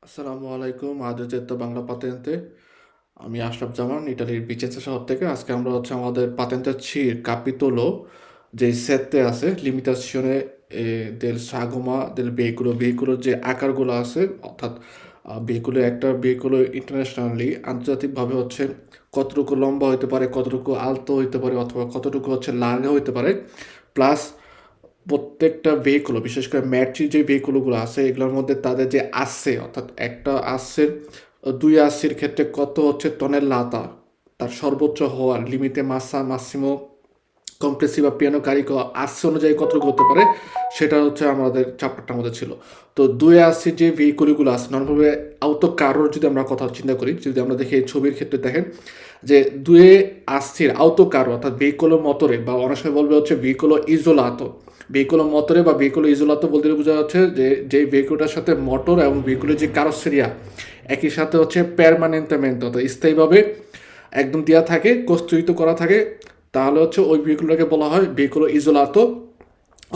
আসসালামু আলাইকুম। আদ্যতেত্ব বাংলা পাতেন্তে আমি আশরাফ জামান, ইটালির ভিচেন্সা শহর থেকে। আজকে আমরা আমাদের পাতেন্তের চির কাপিতলো যে সেটতে আছে লিমিটাশনে del sagoma del veicolo ভেহিকুলোর যে আকারগুলো আছে, অর্থাৎ ভেহিকুলো একটা ভেহিকুলো ইন্টারন্যাশনালি আন্তর্জাতিকভাবে কতটুকু লম্বা হইতে পারে, কতটুকু আলতো হইতে পারে, অথবা কতটুকু লার্গা হইতে পারে। প্লাস প্রত্যেকটা ভেহিকুলো, বিশেষ করে ম্যাট্রি যে ভেহিকুলগুলো আছে, এগুলোর মধ্যে তাদের যে আসছে, অর্থাৎ একটা আসছের 2 আশির ক্ষেত্রে কত টনের লাতা, তার সর্বোচ্চ হওয়ার লিমিটে মাসা মাসিমো কমপ্লেসি বা পিয়ানো কারিকো আসছে অনুযায়ী কতটুকু হতে পারে, সেটা আমাদের চ্যাপ্টারটার মধ্যে ছিল। তো 2 আশির যে ভেহিকুলগুলো আছে নর্মালভাবে আউতো কারোর যদি আমরা কথা চিন্তা করি, যদি আমরা দেখি এই ছবির ক্ষেত্রে দেখেন যে 2 আশির আউতো কারো অর্থাৎ ভেহিকুলো মতরে, বা অনেক সময় বলবে ভেহিকুলো ইজোলাতো। ভেহিকুলো মতরে বা ভেহিকুলো ইজোলাতো বলতে বোঝা যাচ্ছে যে যে ভেহিকুলটার সাথে মোটর এবং ভেহিকুলের যে কারোসেরিয়া একই সাথে পার্মানেন্টামেন্ট, অর্থাৎ স্থায়ীভাবে একদম দেওয়া থাকে, কস্তুরিত করা থাকে, তাহলে ওই ভেহিকুলটাকে বলা হয় ভেহিকুলো ইজোলাতো,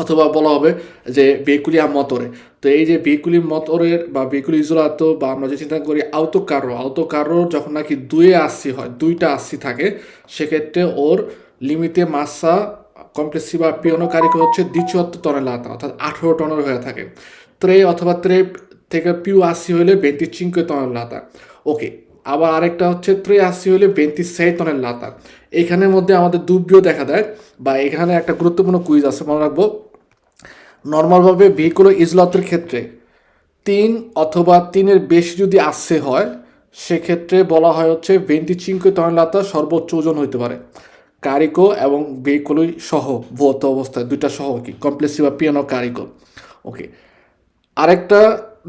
অথবা বলা হবে যে ভেহিকুলিয়া মতরে। তো এই যে ভেহিকুলি মতরের বা ভেহিকুলি ইজোলাতো, বা আমরা যে চিন্তা করি আউতো কারো যখন নাকি 2 আশি হয়, 2টা আশি থাকে, সেক্ষেত্রে ওর লিমিটে মাসা কমপ্লেক্সি বা পিওনো কারিকো 18 টনের লাতা, অর্থাৎ 18 টনের হয়ে থাকে। ত্রে অথবা ত্রে থেকে পিউ আশি হলে 25 টনের লাতা। ওকে, আবার আরেকটা 3 আশি হলে 26 টনের লাতা। এইখানের মধ্যে আমাদের দুব্বিও দেখা দেয়, বা এখানে একটা গুরুত্বপূর্ণ কুইজ আছে, মনে রাখবো। নর্মালভাবে ভেহিকুলো ইজলাতের ক্ষেত্রে 3 অথবা 3-এর বেশি যদি আসছে হয়, সেক্ষেত্রে বলা হয় 25 টন লাতা সর্বোচ্চ ওজন হইতে পারে, কারিকো এবং ভেহিকুলো সহ, ভৌত অবস্থায় দুইটা সহ, কি কমপ্লেক্সি বা পিয়ানো কারিকো। ওকে, আরেকটা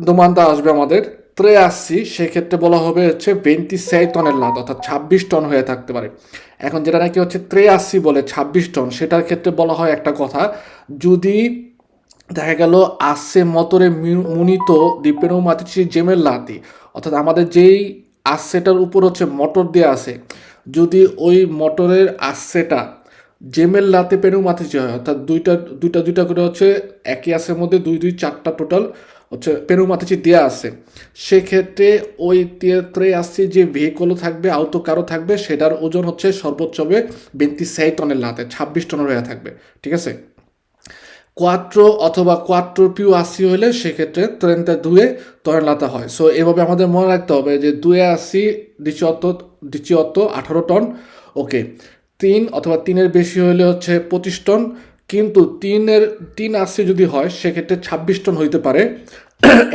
দোমানটা আসবে আমাদের 83, সেক্ষেত্রে বলা হবে 26 টনের লাত, অর্থাৎ 26 টন হয়ে থাকতে পারে। এখন যেটা নাকি 83 বলে 26 টন, সেটার ক্ষেত্রে বলা হয় একটা কথা, যদি দেখা গেল আসছে মতরে মুনিত দ্বীপেরও মাতিছি জেমের লাতি, অর্থাৎ আমাদের যেই আসছেটার উপর মোটর দেওয়া আছে, যদি ওই মোটরের আসছেটা জেমের লাতে পেরেও মাতিছি হয়, অর্থাৎ দুইটা দুইটা দুইটা করে একই আসের মধ্যে 2 2 4টা টোটাল পেরু মাতিচি দেওয়া আছে, সেক্ষেত্রে ওই তিয়াত্রে আসছে যে ভেহিকল থাকবে, আউতো কারো থাকবে, সেটার ওজন সর্বোচ্চ হবে 26 টনের লাতে, 26 টনের হয়ে থাকবে। ঠিক আছে, কোয়াট্রো অথবা কোয়াট্রো পিউ আশি হলে সেক্ষেত্রে ট্রেনটা দুয়ে টনের লাতা হয়। সো এভাবে আমাদের মনে রাখতে হবে যে 2-এ 80, দ্বিতীয়ত দ্বিতীয়ত 18 টন। ওকে, 3 অথবা 3-এর বেশি হলে 25 টন, কিন্তু 3-80 যদি হয় সেক্ষেত্রে 26 টন হইতে পারে।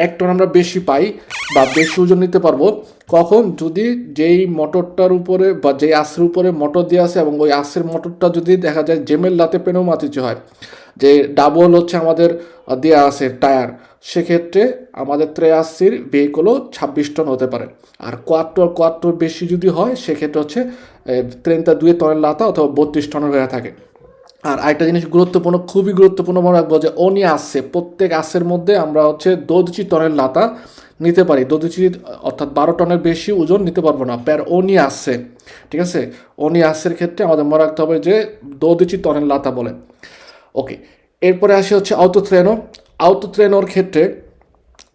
1 টন আমরা বেশি পাই বা বেশি ওজন নিতে পারবো কখন, যদি যেই মোটরটার উপরে বা যেই আঁশের উপরে মোটর দিয়ে আসে, এবং ওই আঁশের মোটরটা যদি দেখা যায় জেমের লাতে পেনেও মাতিতে হয়, যে ডাবল আমাদের দেওয়া আছে টায়ার, সেক্ষেত্রে আমাদের 83-র ভেহিকলও 26 টন হতে পারে। আর কোয়াট্টোর বেশি যদি হয়, সেক্ষেত্রে ট্রেনটা 2 টনের লাতা অথবা 32 টনের হয়ে থাকে। আর আরেকটা জিনিস গুরুত্বপূর্ণ, খুবই গুরুত্বপূর্ণ মনে রাখবো, যে অনি আসছে প্রত্যেক আসের মধ্যে আমরা 12 টনের লাতা নিতে পারি। 12, অর্থাৎ 12 টনের বেশি ওজন নিতে পারবো না প্যার অনি আসছে। ঠিক আছে, অনি আসছের ক্ষেত্রে আমাদের মনে রাখতে হবে যে 12 টনের লাতা বলে। ওকে, এরপরে আসে আউতো ট্রেনোর ক্ষেত্রে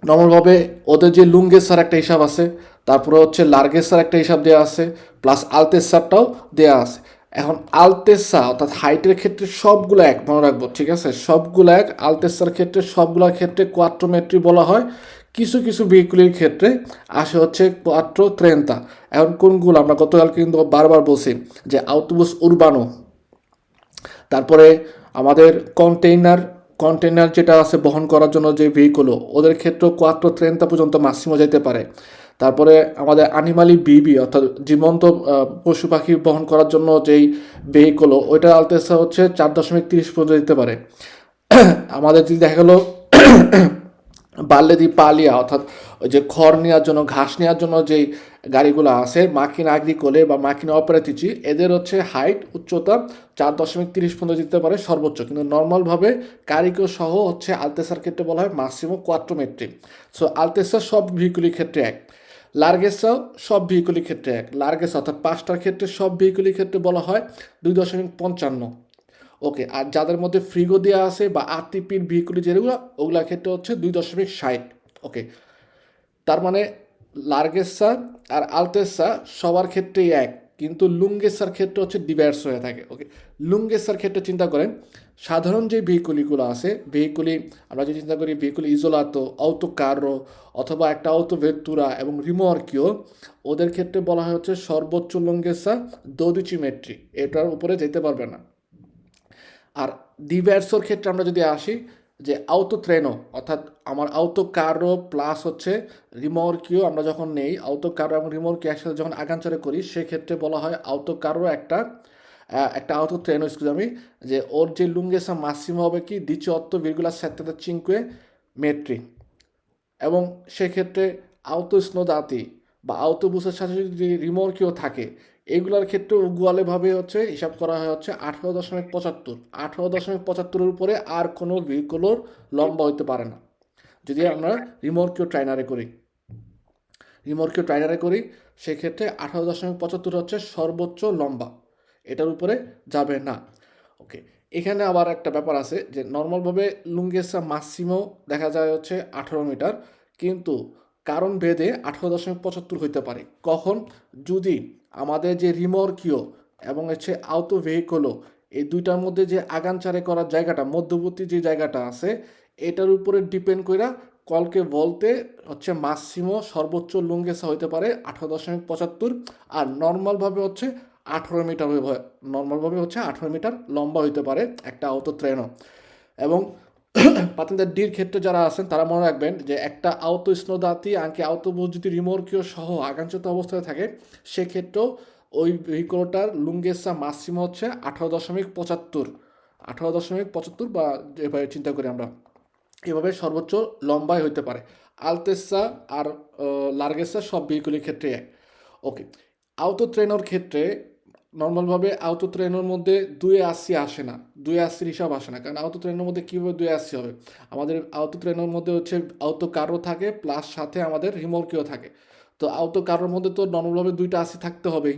নর্মালভাবে ওদের যে লুঙ্গেসার একটা হিসাব আছে, তারপরে লার্গেসার একটা হিসাব দেওয়া আছে, প্লাস আলতেসারটাও দেওয়া আছে। এখন আলতেসা অর্থাৎ হাইটের ক্ষেত্রে সবগুলো এক, মনে রাখবো। ঠিক আছে, সবগুলো এক। আলতেসার ক্ষেত্রে সবগুলোর ক্ষেত্রে কোয়াট্রোমেট্রি বলা হয়। কিছু কিছু ভেহিকুলের ক্ষেত্রে আসে কোয়াট্রো ত্রেন্তা। এখন কোনগুলো আমরা গতকাল কিন্তু বারবার বলছি, যে আউটোবুস উরবানো, তারপরে আমাদের কন্টেইনার যেটা আছে বহন করার জন্য যে ভেহিকুলও, ওদের ক্ষেত্রেও কোয়াট্রো ট্রেনটা পর্যন্ত মাসিমো যেতে পারে। তারপরে আমাদের অ্যানিমালি বিবি, অর্থাৎ জীবন্ত পশু পাখি বহন করার জন্য যেই ভেহিকুলও, ওইটা আলতেসা 4.30 পর্যন্ত যেতে পারে। আমাদের যদি দেখা গেলো বাল্যদি পালিয়া, অর্থাৎ ওই যে খড় নেওয়ার জন্য, ঘাস নেওয়ার জন্য যেই গাড়িগুলো আছে, মাকিনা আগ্রিকোলে বা মাকিনা অপারেটিচি, এদের হাইট উচ্চতা 4.30 পর্যন্ত যেতে পারে সর্বোচ্চ, কিন্তু নর্মালভাবে কারিকো সহ আলতেসার ক্ষেত্রে বলা হয় মাসিমো কোয়াট্রোমেট্রি। সো আলতেসা সব ভেহিকুলির ক্ষেত্রে এক, লার্গেসাও সব ভেহিকুলির ক্ষেত্রে এক। লার্গেসা অর্থাৎ 5টার ক্ষেত্রে সব ভেহিকুলির ক্ষেত্রে বলা হয় 2.55। ওকে, আর যাদের মধ্যে ফ্রিগো দেওয়া আছে বা আরটিপির ভেহিকুলি যেগুলো, ওগুলোর ক্ষেত্রে 2.60। ওকে, তার মানে লার্গেসা আর আলতেসা সবার ক্ষেত্রেই এক, কিন্তু লুঙ্গেসার ক্ষেত্রে হচ্ছে ডিভার্স হয়ে থাকে। ওকে, লুঙ্গেসার ক্ষেত্রে চিন্তা করেন সাধারণ যে ভেহিকুলিগুলো আছে, ভেহিকুলি আমরা যদি চিন্তা করি ভেহিকুলি ইজোলাতো, অটো কার্রো অথবা একটা অটো ভেত্তুরা এবং রিমর্কিও, ওদের ক্ষেত্রে বলা হয় হচ্ছে সর্বোচ্চ লুঙ্গেসা 12 মেট্রি, এটার উপরে যেতে পারবে না। আর ডিভার্সোর ক্ষেত্রে আমরা যদি আসি যে আউতো ট্রেনো, অর্থাৎ আমার আউতো কারো প্লাস হচ্ছে রিমর্কিও আমরা যখন নেই, আউতো কারো এবং রিমর্কিও একসাথে যখন আগানচরে করি, সেক্ষেত্রে বলা হয় আউতো কারো একটা আউতো ট্রেনো, আমি যে ওর যে লুঙ্গেসা মাসিমো হবে কি 18,7 মেট্রি। এবং সেক্ষেত্রে আউতো স্নোদাতি বা আউটোবুসের সাথে যদি রিমর্কিও থাকে, এইগুলোর ক্ষেত্রে উগুয়ালেভাবে হচ্ছে হিসাব করা হয় হচ্ছে 18.75। 18.75-এর উপরে আর কোনো ভেহিকুলোর লম্বা হইতে পারে না যদি আমরা রিমর্কিও ট্রাইনারে করি। সেক্ষেত্রে 18.75 হচ্ছে সর্বোচ্চ লম্বা, এটার উপরে যাবে না। ওকে, এখানে আবার একটা ব্যাপার আছে যে নর্মালভাবে লুঙ্গেসা মাসিমো দেখা যায় হচ্ছে 18 মিটার, কিন্তু কারণ ভেদে 18.75 হইতে পারে। কখন? যদি আমাদের যে রিমর্কিও এবং হচ্ছে আউটো ভেহিকলও, এই দুইটার মধ্যে যে আগানচারে করার জায়গাটা, মধ্যবর্তী যে জায়গাটা আছে, এটার উপরে ডিপেন্ড কইরা কলকে বলতে হচ্ছে মাসিমো সর্বোচ্চ লুঙ্গেসা হইতে পারে 18.75, আর নর্মালভাবে হচ্ছে 18 মিটার, নর্মালভাবে হচ্ছে 18 মিটার লম্বা হইতে পারে একটা আউতো ট্রেনও। এবং পাতেন্দার ডির ক্ষেত্রে যারা আছেন তারা মনে রাখবেন যে একটা আউতো স্নোদাতি আঙ্কে আউটোবুস যদি রিমর্কিও সহ আগানচ্যুত অবস্থায় থাকে, সেক্ষেত্রেও ওই ভেহিকলটার লুঙ্গেসা মাসিমো হচ্ছে 18.75 বা এভাবে চিন্তা করি আমরা, এভাবে সর্বোচ্চ লম্বাই হইতে পারে। আলতেসা আর লার্গেসা সব ভেহিকুলের ক্ষেত্রে এক। ওকে, আউতো ট্রেনোর ক্ষেত্রে নর্মালভাবে আউতো ট্রেনের মধ্যে 280 আসে না, 280 হিসাব আসে না, কারণ আউতো ট্রেনের মধ্যে কীভাবে 280 হবে? আমাদের আউতো ট্রেনের মধ্যে হচ্ছে আউতো কারও থাকে প্লাস সাথে আমাদের রিমর্কিও থাকে। তো আউতো কারোর মধ্যে তো নর্মালভাবে 280 থাকতে হবেই।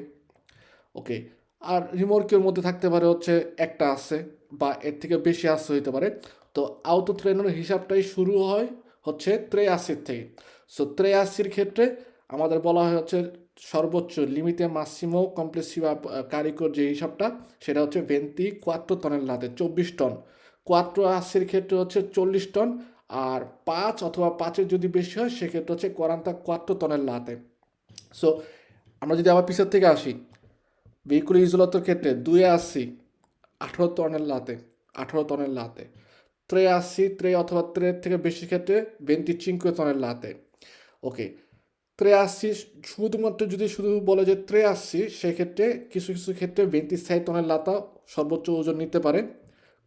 ওকে, আর রিমর্কের মধ্যে থাকতে পারে হচ্ছে একটা আছে বা এর থেকে বেশি আসতে হইতে পারে। তো আউতো ট্রেনের হিসাবটাই শুরু হয় হচ্ছে 83 থেকে। সো 83-র ক্ষেত্রে আমাদের বলা হয় হচ্ছে সর্বোচ্চ লিমিতে মাসিমো কমপ্লেসিভা কারিকর যে হিসাবটা, সেটা হচ্ছে 24 টনেলাতে, 24 টন। 480-র ক্ষেত্রে হচ্ছে 40 টন, আর 5 অথবা 5-এর যদি বেশি হয় সেক্ষেত্রে হচ্ছে 44 টনেলাতে। সো আমরা যদি আবার পিছের থেকে আসি, ভেহিকুল ইজোলাতোর ক্ষেত্রে 280 18 টনের লাতে, 83 অথবা 3 থেকে বেশি ক্ষেত্রে 25 টনের লাতে। ওকে, 83 শুধুমাত্র যদি শুধু বলে যে 83, সেক্ষেত্রে কিছু কিছু ক্ষেত্রে 26 টনের লাতা সর্বোচ্চ ওজন নিতে পারে।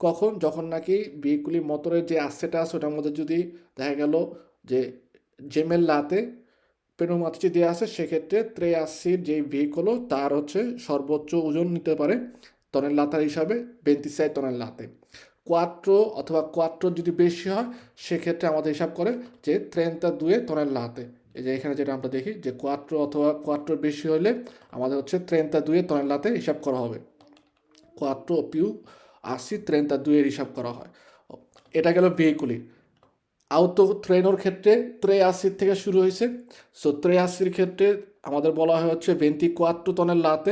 কখন? যখন নাকি ভেহিকুলি মোটরের যে আসছেটা আছে ওটার মধ্যে যদি দেখা গেল যে জেমের লাতে পেনোমাত্রি দেওয়া আছে, সেক্ষেত্রে 83-র যে ভেহিকলও তার হচ্ছে সর্বোচ্চ ওজন নিতে পারে টনের লাতার হিসাবে 26 টনের লাতে। কোয়াট্রো অথবা কোয়াট্রোর যদি বেশি হয়, সেক্ষেত্রে আমাদের হিসাব করে যে 32 টনের লাতে। এই যে এখানে যেটা আমরা দেখি যে কোয়াট্রো অথবা কোয়াট্রোর বেশি হলে আমাদের হচ্ছে 32 টনের লাতে হিসাব করা হবে। কোয়াট্রো পিউ 80 32-এর হিসাব করা হয়। এটা গেল ভেহিকুলি। আউতো ট্রেনোর ক্ষেত্রে 83 থেকে শুরু হয়েছে। সো 83-র ক্ষেত্রে আমাদের বলা হয় হচ্ছে 24 টনের লাতে।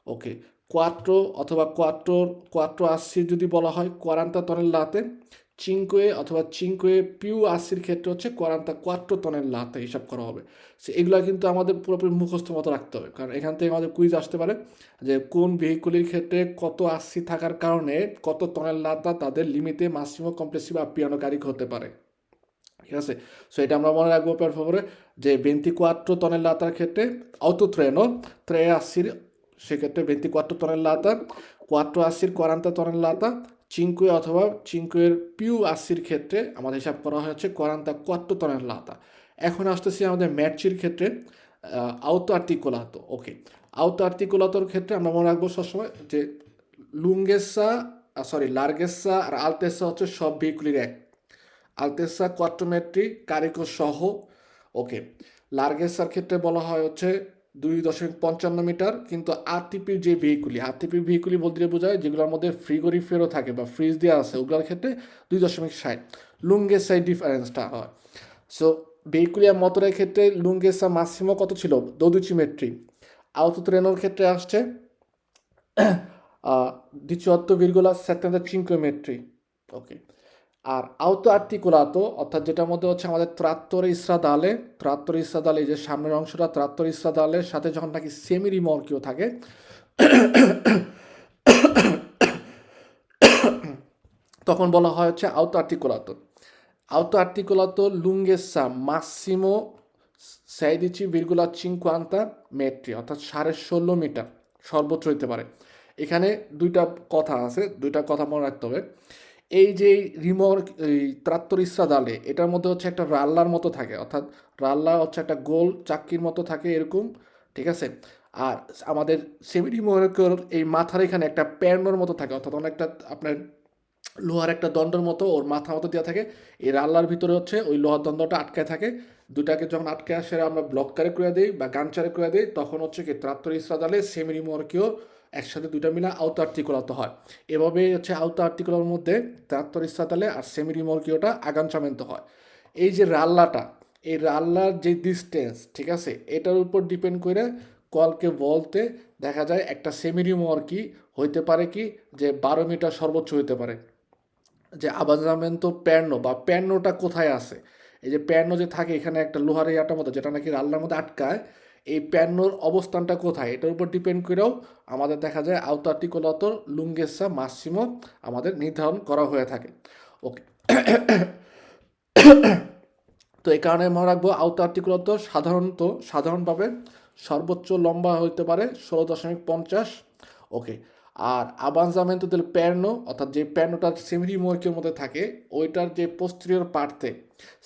ওকে, কোয়াট্রো অথবা কোয়াট্রো 80 যদি বলা হয় 40 টনের লাতে। চিনকোয়ে অথবা চিনকোয়ে পিউ 80-র ক্ষেত্রে হচ্ছে 44 টনের লাতে হিসাব করা হবে। সো এগুলো কিন্তু আমাদের পুরোপুরি মুখস্থ মতো রাখতে হবে, কারণ এখান থেকে আমাদের কুইজ আসতে পারে যে কোন ভেহিকুলির ক্ষেত্রে কত 80 থাকার কারণে কত টনের লাতা তাদের লিমিটে মাসিমো কমপ্লেসিভ আপিয়ানো কারিক হতে পারে। ঠিক আছে, সো এটা আমরা মনে রাখবো per favore যে 24 টনেলাতার ক্ষেত্রে অটো ট্রেনো 83, সেক্ষেত্রে 24 টনেলাতা, 480 40 টনেলাতা, চিনকুয়ে অথবা চিনকুয়ের পিউ 80-র ক্ষেত্রে আমাদের হিসাব করা হচ্ছে 44 টনেলাতা। এখন আসতেছি আমাদের ম্যাচির ক্ষেত্রে আউতো আর্টিকুলাতো। ওকে, আউতো আর্টিকুলাতোর ক্ষেত্রে আমরা মনে রাখবো সবসময় যে লার্গেসা আর আলতেসা হচ্ছে সব ভেহিকুলির এক। আলতেসা কোয়াট্রোমেট্রি কারিকো সহ। ওকে, লার্গেসার ক্ষেত্রে বলা হয় হচ্ছে 2.55 মিটার, কিন্তু আরটিপির যে ভেহিকুলি বলতে বোঝায় যেগুলোর মধ্যে ফ্রিগোরিফেরও থাকে বা ফ্রিজ দেওয়া আছে, ওগুলোর ক্ষেত্রে 2.60। লুঙ্গেসাই ডিফারেন্সটা হয়। সো ভেহিকুলিয়ার মোটরের ক্ষেত্রে লুঙ্গেসা মাসিমো কত ছিল? 12 মেট্রি। autotreno ক্ষেত্রে আসছে 18,75 মেট্রি। ওকে। আর আউতো আর্টিকুলাতো অর্থাৎ যেটার মধ্যে হচ্ছে আমাদের ত্রাত্তরে ইস্রাদালে যে সামনের অংশটা ত্রাত্তরে ইস্রাদালের সাথে যখন নাকি সেমি রিমর্কিও থাকে তখন বলা হয় হচ্ছে আউতো আর্টিকুলাতো। আউতো আর্টিকুলাতো লুঙ্গেসা মাসিমো 16,50 মেট্রি অর্থাৎ 16.5 মিটার সর্বোচ্চ হইতে পারে। এখানে দুইটা কথা মনে রাখতে হবে। এই যে এই ত্রাত্তর ইস্রাদালে এটার মধ্যে হচ্ছে একটা রাল্লার মতো থাকে, অর্থাৎ রাল্লা হচ্ছে একটা গোল চাক্কির মতো থাকে এরকম, ঠিক আছে। আর আমাদের সেমি রিমর্কের এই মাথার এখানে একটা প্যারনোর মতো থাকে, অর্থাৎ অনেকটা আপনার লোহার একটা দণ্ডের মতো ওর মাথা মতো দেওয়া থাকে। এই রাল্লার ভিতরে হচ্ছে ওই লোহার দণ্ডটা আটকায় থাকে। দুটাকে যখন আটকে আসে আমরা ব্লক কারে করে দিই বা গানচারে করে দিই, তখন হচ্ছে কি ত্রাত্তর ইস্রাদালে সেমি রিমর্কেও একসাথে দুইটা মিলে আউতো আর্টিকুলাতো হয়। এভাবে হচ্ছে আউতো আর্টিকুলার মধ্যে ত্রাত্তর ইস্রাদালে আর সেমি রিমর্কিওটা আগানচামেন্ত হয়। এই যে রাল্লাটা, এই রাল্লার যে ডিস্টেন্স, ঠিক আছে, এটার উপর ডিপেন্ড করে কলকে বলতে দেখা যায় একটা সেমি রিমর্কি হইতে পারে কি যে 12 মিটার সর্বোচ্চ হইতে পারে। যে আবাজামেন্তো প্যারনো বা প্যারনোটা কোথায় আছে, এই যে প্যারনো যে থাকে এখানে একটা লোহার ইয়াটার মতো যেটা নাকি রাল্লার মধ্যে আটকায়, এই প্যারনোর অবস্থানটা কোথায় এটার উপর ডিপেন্ড করেও আমাদের দেখা যায় আউতো আর্টিকুলাতোর লুঙ্গেসা মাসিমো আমাদের নির্ধারণ করা হয়ে থাকে। ওকে। তো এই কারণে মনে রাখবো আউতো আর্টিকুলাতো সাধারণভাবে সর্বোচ্চ লম্বা হইতে পারে 16.50। ওকে। আর আবানজামেন্তো দেল প্যারনো অর্থাৎ যে প্যারনোটা সেমি রিমর্কিওর মধ্যে থাকে ওইটার যে পোস্টেরিয়র পার্টে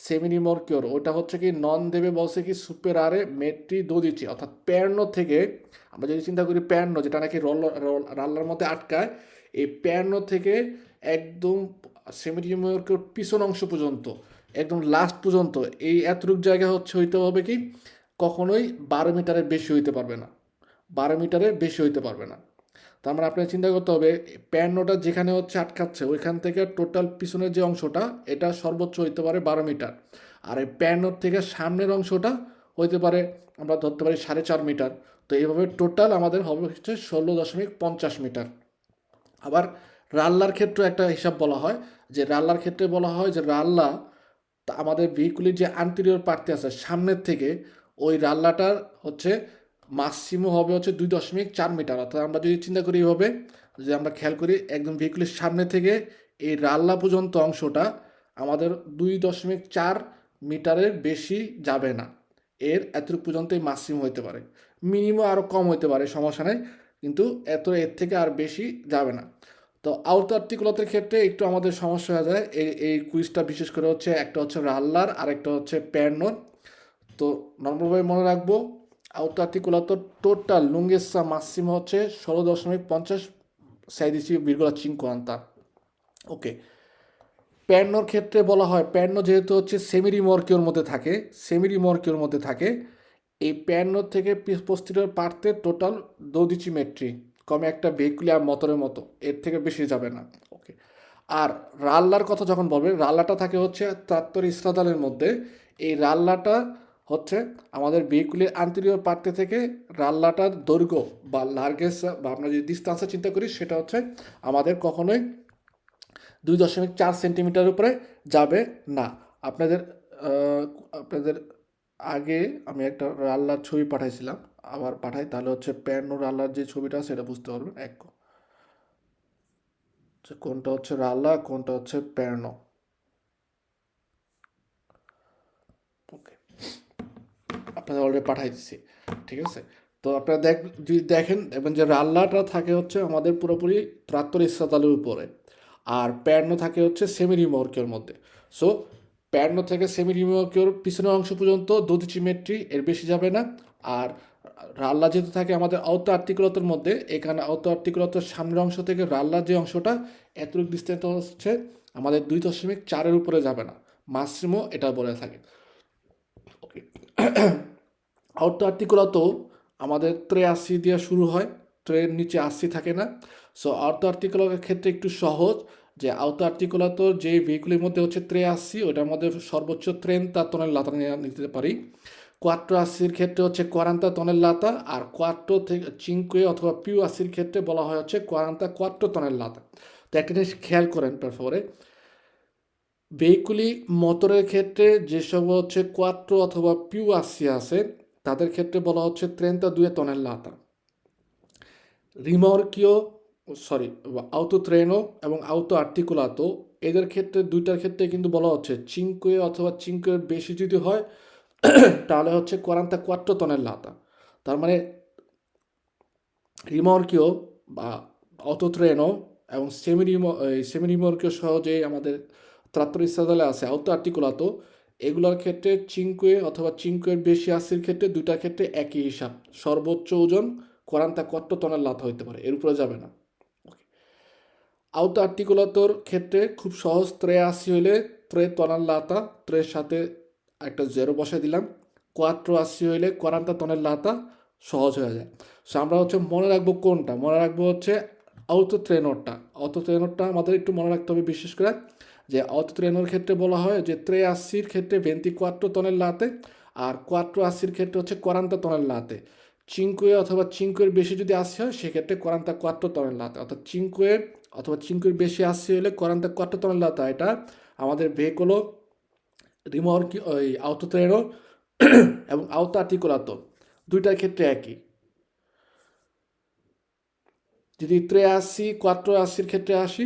সেমি রিমর্কিওর ওইটা হচ্ছে কি নন দেবে বলছে কি সুপের আরে মেট্রি দোদিচি, অর্থাৎ প্যারনো থেকে আমরা যদি চিন্তা করি প্যারনো যেটা নাকি রাল্লার মধ্যে আটকায়, এই প্যারনো থেকে একদম সেমি রিমর্কিওর পিছন অংশ পর্যন্ত একদম লাস্ট পর্যন্ত এই এতটুক জায়গা হচ্ছে হইতে হবে কি কখনোই 12 মিটারের বেশি হইতে পারবে না, 12 মিটারের বেশি হইতে পারবে না। তার মানে আপনাকে চিন্তা করতে হবে প্যারনোটা যেখানে হচ্ছে আটকাচ্ছে ওইখান থেকে টোটাল পিছনের যে অংশটা এটা সর্বোচ্চ হইতে পারে 12 মিটার, আর এই প্যারনোর থেকে সামনের অংশটা হইতে পারে আমরা ধরতে পারি 4.5 মিটার। তো এইভাবে টোটাল আমাদের হবে হচ্ছে 16.50 মিটার। আবার রাল্লার ক্ষেত্রে একটা হিসাব বলা হয়, যে রাল্লার ক্ষেত্রে বলা হয় যে রাল্লা আমাদের ভেহিকুলের যে আন্টেরিয়র পার্টে আছে সামনের থেকে ওই রাল্লাটার হচ্ছে মাসিমো হবে হচ্ছে 2.4 মিটার, অর্থাৎ আমরা যদি চিন্তা করি এইভাবে, যে আমরা খেয়াল করি একদম ভেহিকুলের সামনে থেকে এই রাল্লা পর্যন্ত অংশটা আমাদের 2.4 মিটারের বেশি যাবে না, এর এতটুকু পর্যন্তই মাসিমো হইতে পারে, মিনিমাম আরও কম হইতে পারে সমস্যা নেই, কিন্তু এর থেকে আর বেশি যাবে না। তো আউতো আর্টিকুলাতের ক্ষেত্রে একটু আমাদের সমস্যা হয়ে যায়, এই কুইজটা বিশেষ করে হচ্ছে একটা হচ্ছে রাল্লার আর একটা হচ্ছে প্যারনোর। তো নর্মালভাবে মনে রাখবো আউতো আর্টিকুলাতো টোটাল লুঙ্গেসা মাসিমো হচ্ছে 16.50 ওকে। প্যারনোর ক্ষেত্রে বলা হয় প্যারনো যেহেতু হচ্ছে সেমি রিমর্কিওর মধ্যে থাকে এই প্যারনোর থেকে পোস্টেরিয়র পার্টে টোটাল 12 মেট্রি কমে একটা ভেহিকুলার মোটরের মতো, এর থেকে বেশি যাবে না। ওকে। আর রাল্লার কথা যখন বলবে রাল্লাটা থাকে হচ্ছে ত্রাত্তর ইস্রাদালের মধ্যে, এই রাল্লাটা হচ্ছে আমাদের ভেহিকুলের আন্তরিক পার্টে থেকে রাল্লাটার দৈর্ঘ্য বা লার্গেস বা আমরা যদি ডিস্টান্সে চিন্তা করি সেটা হচ্ছে আমাদের কখনোই 2.4 সেন্টিমিটার উপরে যাবে না। আপনাদের আপনাদের আগে আমি একটা রাল্লার ছবি পাঠাইছিলাম, আবার পাঠাই তাহলে হচ্ছে প্যান ও রাল্লার যে ছবিটা সেটা বুঝতে পারবেন কোনটা হচ্ছে রাল্লা কোনটা হচ্ছে প্যারনো। ওকে, আপনাদের অলরেডি পাঠাই দিচ্ছি, ঠিক আছে। তো আপনারা যদি দেখেন যে রাল্লাটা থাকে হচ্ছে আমাদের পুরোপুরি ত্রাত্তর ইস্রাতালের উপরে, আর প্যারনো থাকে হচ্ছে সেমি রিমর্কের মধ্যে। সো প্যারনো থেকে সেমি রিমর্কের পিছনের অংশ পর্যন্ত 2 মেট্রি এর বেশি যাবে না। আর রাল্লা যেহেতু থাকে আমাদের আওতা আর্টিকুলতার মধ্যে, এখানে আওতা আর্টিকুলতার সামনের অংশ থেকে রাল্লার যে অংশটা এতটুকু ডিস্টেন্স হচ্ছে আমাদের 2.4-এর উপরে যাবে না, মাসিমো এটা বলে থাকে। ওকে। আউটো আর্টিকুলাতো আমাদের ত্রে আশি দিয়ে শুরু হয়, ট্রের নিচে আশি থাকে না। সো আউটো আর্টিকুলার ক্ষেত্রে একটু সহজ, যে আউতো আর্টিকুলাতোর যে ভেহিকুলের মধ্যে হচ্ছে 83, ওটার মধ্যে সর্বোচ্চ 30 টনের নিতে পারি। 480 ক্ষেত্রে হচ্ছে 40 টনের লাতা, আর 4 থেকে 5 অথবা পিউ 80 ক্ষেত্রে বলা হয় হচ্ছে 44 টনের লাতা। তো একটা জিনিস খেয়াল করেন তারপরে, ভেহিকুলি মোটরের ক্ষেত্রে যেসব হচ্ছে 4 অথবা পিউ 80 আছে তাদের ক্ষেত্রে বলা হচ্ছে 32 টনের লাতা। রিমর্কিও সরি আউতো ট্রেনো এবং আউতো আর্টিকুলাতো এদের ক্ষেত্রে দুইটার ক্ষেত্রে কিন্তু বলা হচ্ছে 5 অথবা 5 বেশি যদি হয় তাহলে হচ্ছে 44 টনের লাতা। তার মানে রিমর্কিও বা অটো ট্রেনো এবং সেমি রিমর্কিও সহ যে আমাদের ত্রাত্তর ইস্তাদলে আছে আউতো আর্টিকুলাতো, এগুলোর ক্ষেত্রে 5 অথবা 5 বেশি 80 ক্ষেত্রে দুইটার ক্ষেত্রে একই হিসাব, সর্বোচ্চ ওজন 44 টনের লাতা হইতে পারে, এর উপরে যাবে না। আউতো আর্টিকুলাতোর ক্ষেত্রে খুব সহজ, 83 হইলে 3 টনের লাতা, 3 সাথে একটা 0 বসাই দিলাম। 480 হইলে 40 টনের লাতা, সহজ হয়ে যায়। সো আমরা হচ্ছে মনে রাখবো কোনটা, মনে রাখবো হচ্ছে আউতো ট্রেনরটা। আউতো ট্রেনরটা আমাদের একটু মনে রাখতে হবে, বিশেষ করে যে আউতো ট্রেনর ক্ষেত্রে বলা হয় যে 83 ক্ষেত্রে 24 টনের লাতে, আর 480 ক্ষেত্রে হচ্ছে 40 টনের লাতে। 5 অথবা 5 বেশি যদি 80 হয় সেক্ষেত্রে 44 টনের লাতে, অর্থাৎ 5 অথবা 5 বেশি 80 হলে 44 টনের লাতা। এটা আমাদের ভেহিকল রিমর্কি ওই আউতো ট্রেনো এবং আউতো আর্টিকুলাতো দুইটার ক্ষেত্রে একই। যদি 83 480 ক্ষেত্রে আসি,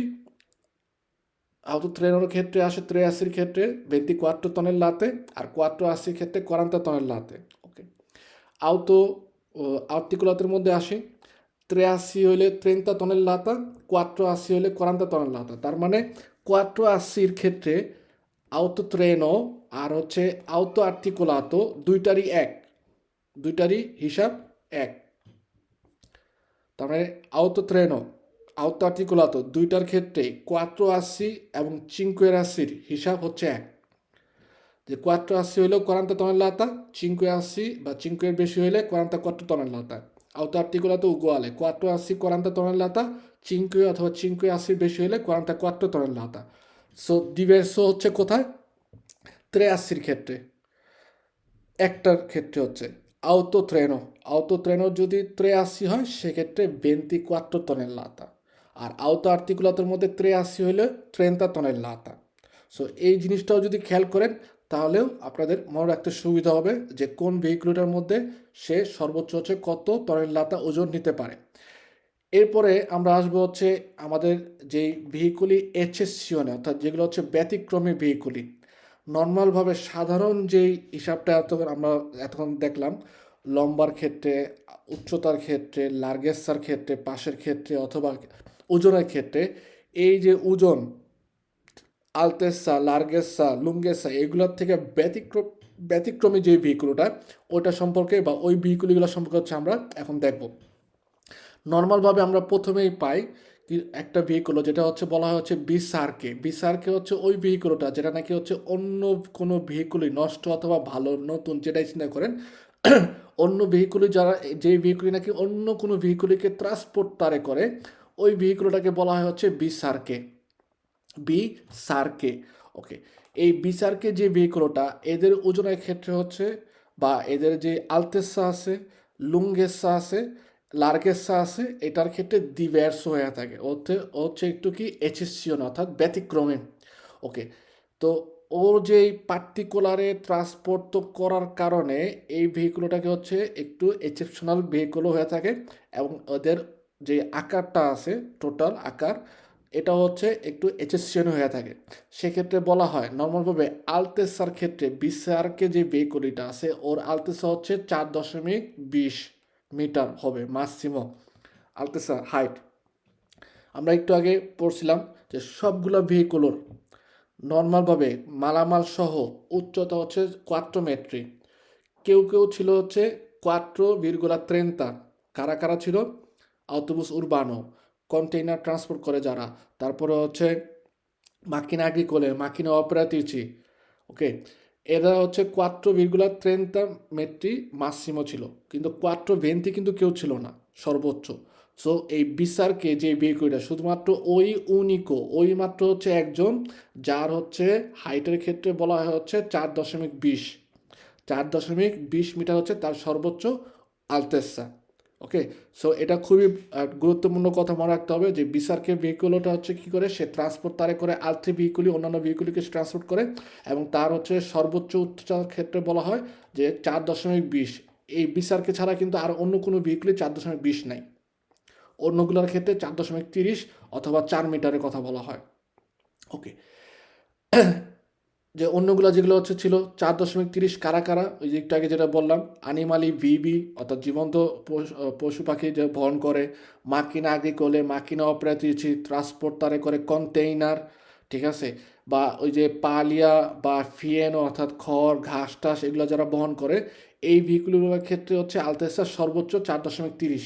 আউতো ট্রেনোর ক্ষেত্রে আসে 83 ক্ষেত্রে 24 টনের লাতে, আর 480 ক্ষেত্রে 40 টনের লাতে। ওকে, আউতো আর্টিকুলাতের মধ্যে আসি, 83 হইলে 30 টনের লাতা, 480 হইলে 40 টনের লাতা। তার মানে 480 ক্ষেত্রে আউতো ট্রেনো আর হচ্ছে আউতো আর্টিকুলাতো দুইটারই হিসাব এক। তার মানে আউতো ট্রেনো আউতো আর্টিকুলাতো দুইটার ক্ষেত্রে 480 এবং 580 হিসাব হচ্ছে এক। যে 480 হইলেও 40 টনের লাতা, 580 বা 5 বেশি হইলে 44 টনের লাতা। Auto articolato uguale, 480 40 tonnellata, 5 অথবা 580 বেশি হলে 44 tonnellata। সো diverso হচ্ছে কোথায়? 83 ক্ষেত্রে, একটার ক্ষেত্রে হচ্ছে আউতো ট্রেনো যদি 83 হয় সেক্ষেত্রে 24 tonnellata, আর আউতো আর্টিকুলাতের মধ্যে 83 হলে 30 tonnellata। সো এই জিনিসটাও যদি খেয়াল করেন তাহলেও আপনাদের মনে রাখতে সুবিধা হবে যে কোন ভেহিকুলটার মধ্যে সে সর্বোচ্চ হচ্ছে কত টনেলাতা ওজন নিতে পারে। এরপরে আমরা আসবো হচ্ছে আমাদের যেই ভেহিকুলি এক্সেসিওনে, অর্থাৎ যেগুলো হচ্ছে ব্যতিক্রমী ভেহিকুলি। নর্মালভাবে সাধারণ যেই হিসাবটা আমরা এতক্ষণ দেখলাম, লম্বার ক্ষেত্রে, উচ্চতার ক্ষেত্রে, লার্গেসার ক্ষেত্রে, পাশের ক্ষেত্রে অথবা ওজনের ক্ষেত্রে, এই যে ওজন আলতেসা, লার্গেসা, লুঙ্গেসা এগুলোর থেকে ব্যতিক্রমী যে ভেহিকুলটা ওটা সম্পর্কে বা ওই ভেহিকুলগুলো সম্পর্কে হচ্ছে আমরা এখন দেখব। নর্মালভাবে আমরা প্রথমেই পাই একটা ভেহিকুল যেটা হচ্ছে বলা হয় হচ্ছে বিসারকে হচ্ছে ওই ভেহিকুলটা যেটা নাকি হচ্ছে অন্য কোনো ভেহিকুলই নষ্ট অথবা ভালো নতুন যেটাই চিন্তা করেন অন্য ভেহিকুলি যারা যেই ভেহিকুলি নাকি অন্য কোনো ভেহিকুলিকে ট্রান্সপোর্ট তারে করে ওই ভেহিকুলটাকে বলা হয় হচ্ছে বিসারকে। ওকে, এই বিসারকে যে ভেহিকুলটা এদের ওজনের ক্ষেত্রে হচ্ছে বা এদের যে আলতেসা আছে, লুঙ্গেসা আছে, লার্গেসা আছে, এটার ক্ষেত্রে ডিভার্স হয়ে থাকে, হচ্ছে একটু কি এক্সেসিওন অর্থাৎ ব্যতিক্রমে। ওকে, তো ওর যেই পার্টিকুলারে ট্রান্সপোর্ট তো করার কারণে এই ভেহিকুলটাকে হচ্ছে একটু এক্সেপশনাল ভেহিকুলও হয়ে থাকে এবং ওদের যে আকারটা আছে টোটাল আকার এটা হচ্ছে একটু এক্সেসিওন হয়ে থাকে। সেক্ষেত্রে বলা হয় নর্মালভাবে আলতেসার ক্ষেত্রে বিসারকে যে ভেহিকুলটা আছে ওর আলতেসা হচ্ছে 4.20 মিটার হবে ম্যাক্সিমাম আলতেসা হাইট। আমরা একটু আগে পড়ছিলাম যে সবগুলো ভেহিকুলোর নর্মালভাবে মালামাল সহ উচ্চতা হচ্ছে 4 মেট্রি। কেউ ছিল হচ্ছে 4,30। কারা কারা ছিল? অটোবুস উরবানো, কন্টেইনার ট্রান্সপোর্ট করে যারা, তারপরে হচ্ছে মাকিনা আগ্রিকোলে, মাকিনা অপারেটিচি। ওকে, এরা হচ্ছে 4,30 মেট্রি মাসিমো ছিল, কিন্তু 4,20 কিন্তু কেউ ছিল না সর্বোচ্চ। সো এই বিসারকে যে ভেহিকুলটা শুধুমাত্র ওই মাত্র হচ্ছে একজন, যার হচ্ছে হাইটের ক্ষেত্রে বলা হয় হচ্ছে 4.20 মিটার হচ্ছে তার সর্বোচ্চ আলতেসা। ওকে, সো এটা খুবই গুরুত্বপূর্ণ কথা মনে রাখতে হবে যে বিসারকে ভেহিকুলটা হচ্ছে কী করে, সে ট্রান্সপোর্ট তারে করে আলট্রি ভেহিকুলি, অন্যান্য ভেহিকুলিকে ট্রান্সপোর্ট করে, এবং তার হচ্ছে সর্বোচ্চ উচ্চতার ক্ষেত্রে বলা হয় যে 4.20। এই বিসারকে ছাড়া কিন্তু আর অন্য কোনো ভেহিকুলি 4.20 নাই, অন্যগুলোর ক্ষেত্রে 4.30 অথবা 4 মিটারের কথা বলা হয়। ওকে, যে অন্যগুলো যেগুলো হচ্ছে ছিল 4.30, কারা কারা, ওই যে একটু আগে যেটা বললাম, আনিমালি ভিবি অর্থাৎ জীবন্ত পশু পাখি যে বহন করে, মাকিনা আগ্রিকোলে, মাকিনা অপারেটিভি ট্রান্সপোর্ট তারে করে কন্টেইনার, ঠিক আছে, বা ওই যে পালিয়া বা ফিয়েনো অর্থাৎ খড় ঘাস টাস এগুলো যারা বহন করে, এই ভেহিকুলগুলোর ক্ষেত্রে হচ্ছে আলতেসার সর্বোচ্চ 4.30।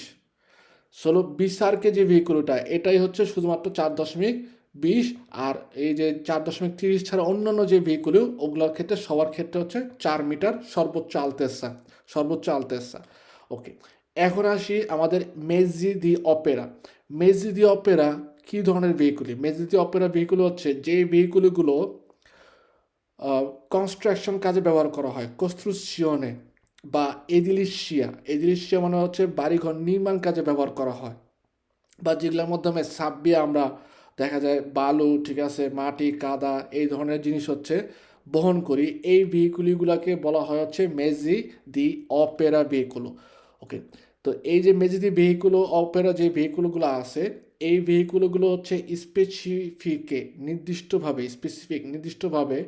ষোলো বিসারকে যে ভেহিকুলটা, এটাই হচ্ছে শুধুমাত্র 4.20। আর এই যে 4.30 ছাড়া অন্যান্য যে ভেহিকুল ওগুলোর ক্ষেত্রে সবার ক্ষেত্রে হচ্ছে 4 মিটার সর্বোচ্চ আলতেসা। ওকে, এখন আসি আমাদের মেজি দি অপেরা। মেজি দি অপেরা কী ধরনের ভেহিকুলি? মেজি দি অপেরা ভেহিকুল হচ্ছে যে ভেহিকুলগুলো কনস্ট্রাকশন কাজে ব্যবহার করা হয়, কনস্ট্রুকশনে বা এদিলিশিয়া মানে হচ্ছে বাড়িঘর নির্মাণ কাজে ব্যবহার করা হয়, বা যেগুলোর মাধ্যমে সাব্বিয়ে আমরা দেখা যায় বালু, ঠিক আছে, মাটি কাদা এই ধরনের জিনিস হচ্ছে বহন করি, এই ভেহিকুলগুলোকে বলা হয় হচ্ছে মেজি দি অপেরা ভেহিকুলো। ওকে, তো এই যে মেজি দি ভেহিকুলো অপেরা যে ভেহিকুলগুলো আছে, এই ভেহিকুলগুলো হচ্ছে নির্দিষ্টভাবে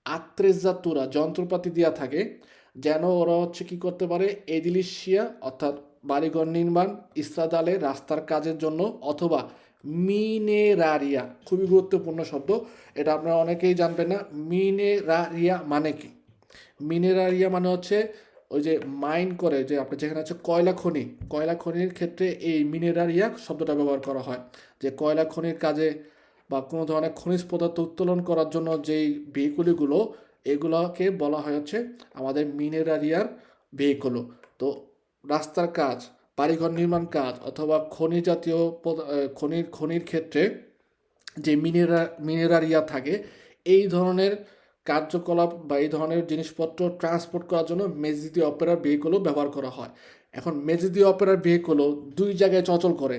আত্রেজাতুরা যন্ত্রপাতি দেওয়া থাকে, যেন ওরা হচ্ছে কি করতে পারে, এদিলিশিয়া অর্থাৎ বাড়িঘর নির্মাণ, ইস্রাদালে রাস্তার কাজের জন্য, অথবা মিনেরারিয়া, খুবই গুরুত্বপূর্ণ শব্দ, এটা আপনারা অনেকেই জানবেন না। মিনেরারিয়া মানে কি? মিনেরারিয়া মানে হচ্ছে ওই যে মাইন করে, যে আপনার যেখানে হচ্ছে কয়লা খনির ক্ষেত্রে এই মিনেরারিয়া শব্দটা ব্যবহার করা হয়, যে কয়লা খনির কাজে বা কোনো ধরনের খনিজ পদার্থ উত্তোলন করার জন্য যেই ভেহিকুলগুলো, এগুলোকে বলা হয় হচ্ছে আমাদের মিনেরারিয়ার ভেহিকুল। তো রাস্তার কাজ, বাড়িঘর নির্মাণ কাজ, অথবা খনি জাতীয় খনির ক্ষেত্রে যে মিনেরারিয়া থাকে, এই ধরনের কার্যকলাপ বা এই ধরনের জিনিসপত্র ট্রান্সপোর্ট করার জন্য মেজিদি অপেরার ভেহিকুলও ব্যবহার করা হয়। এখন মেজিদি অপেরার ভেহিকুলও দুই জায়গায় চলাচল করে,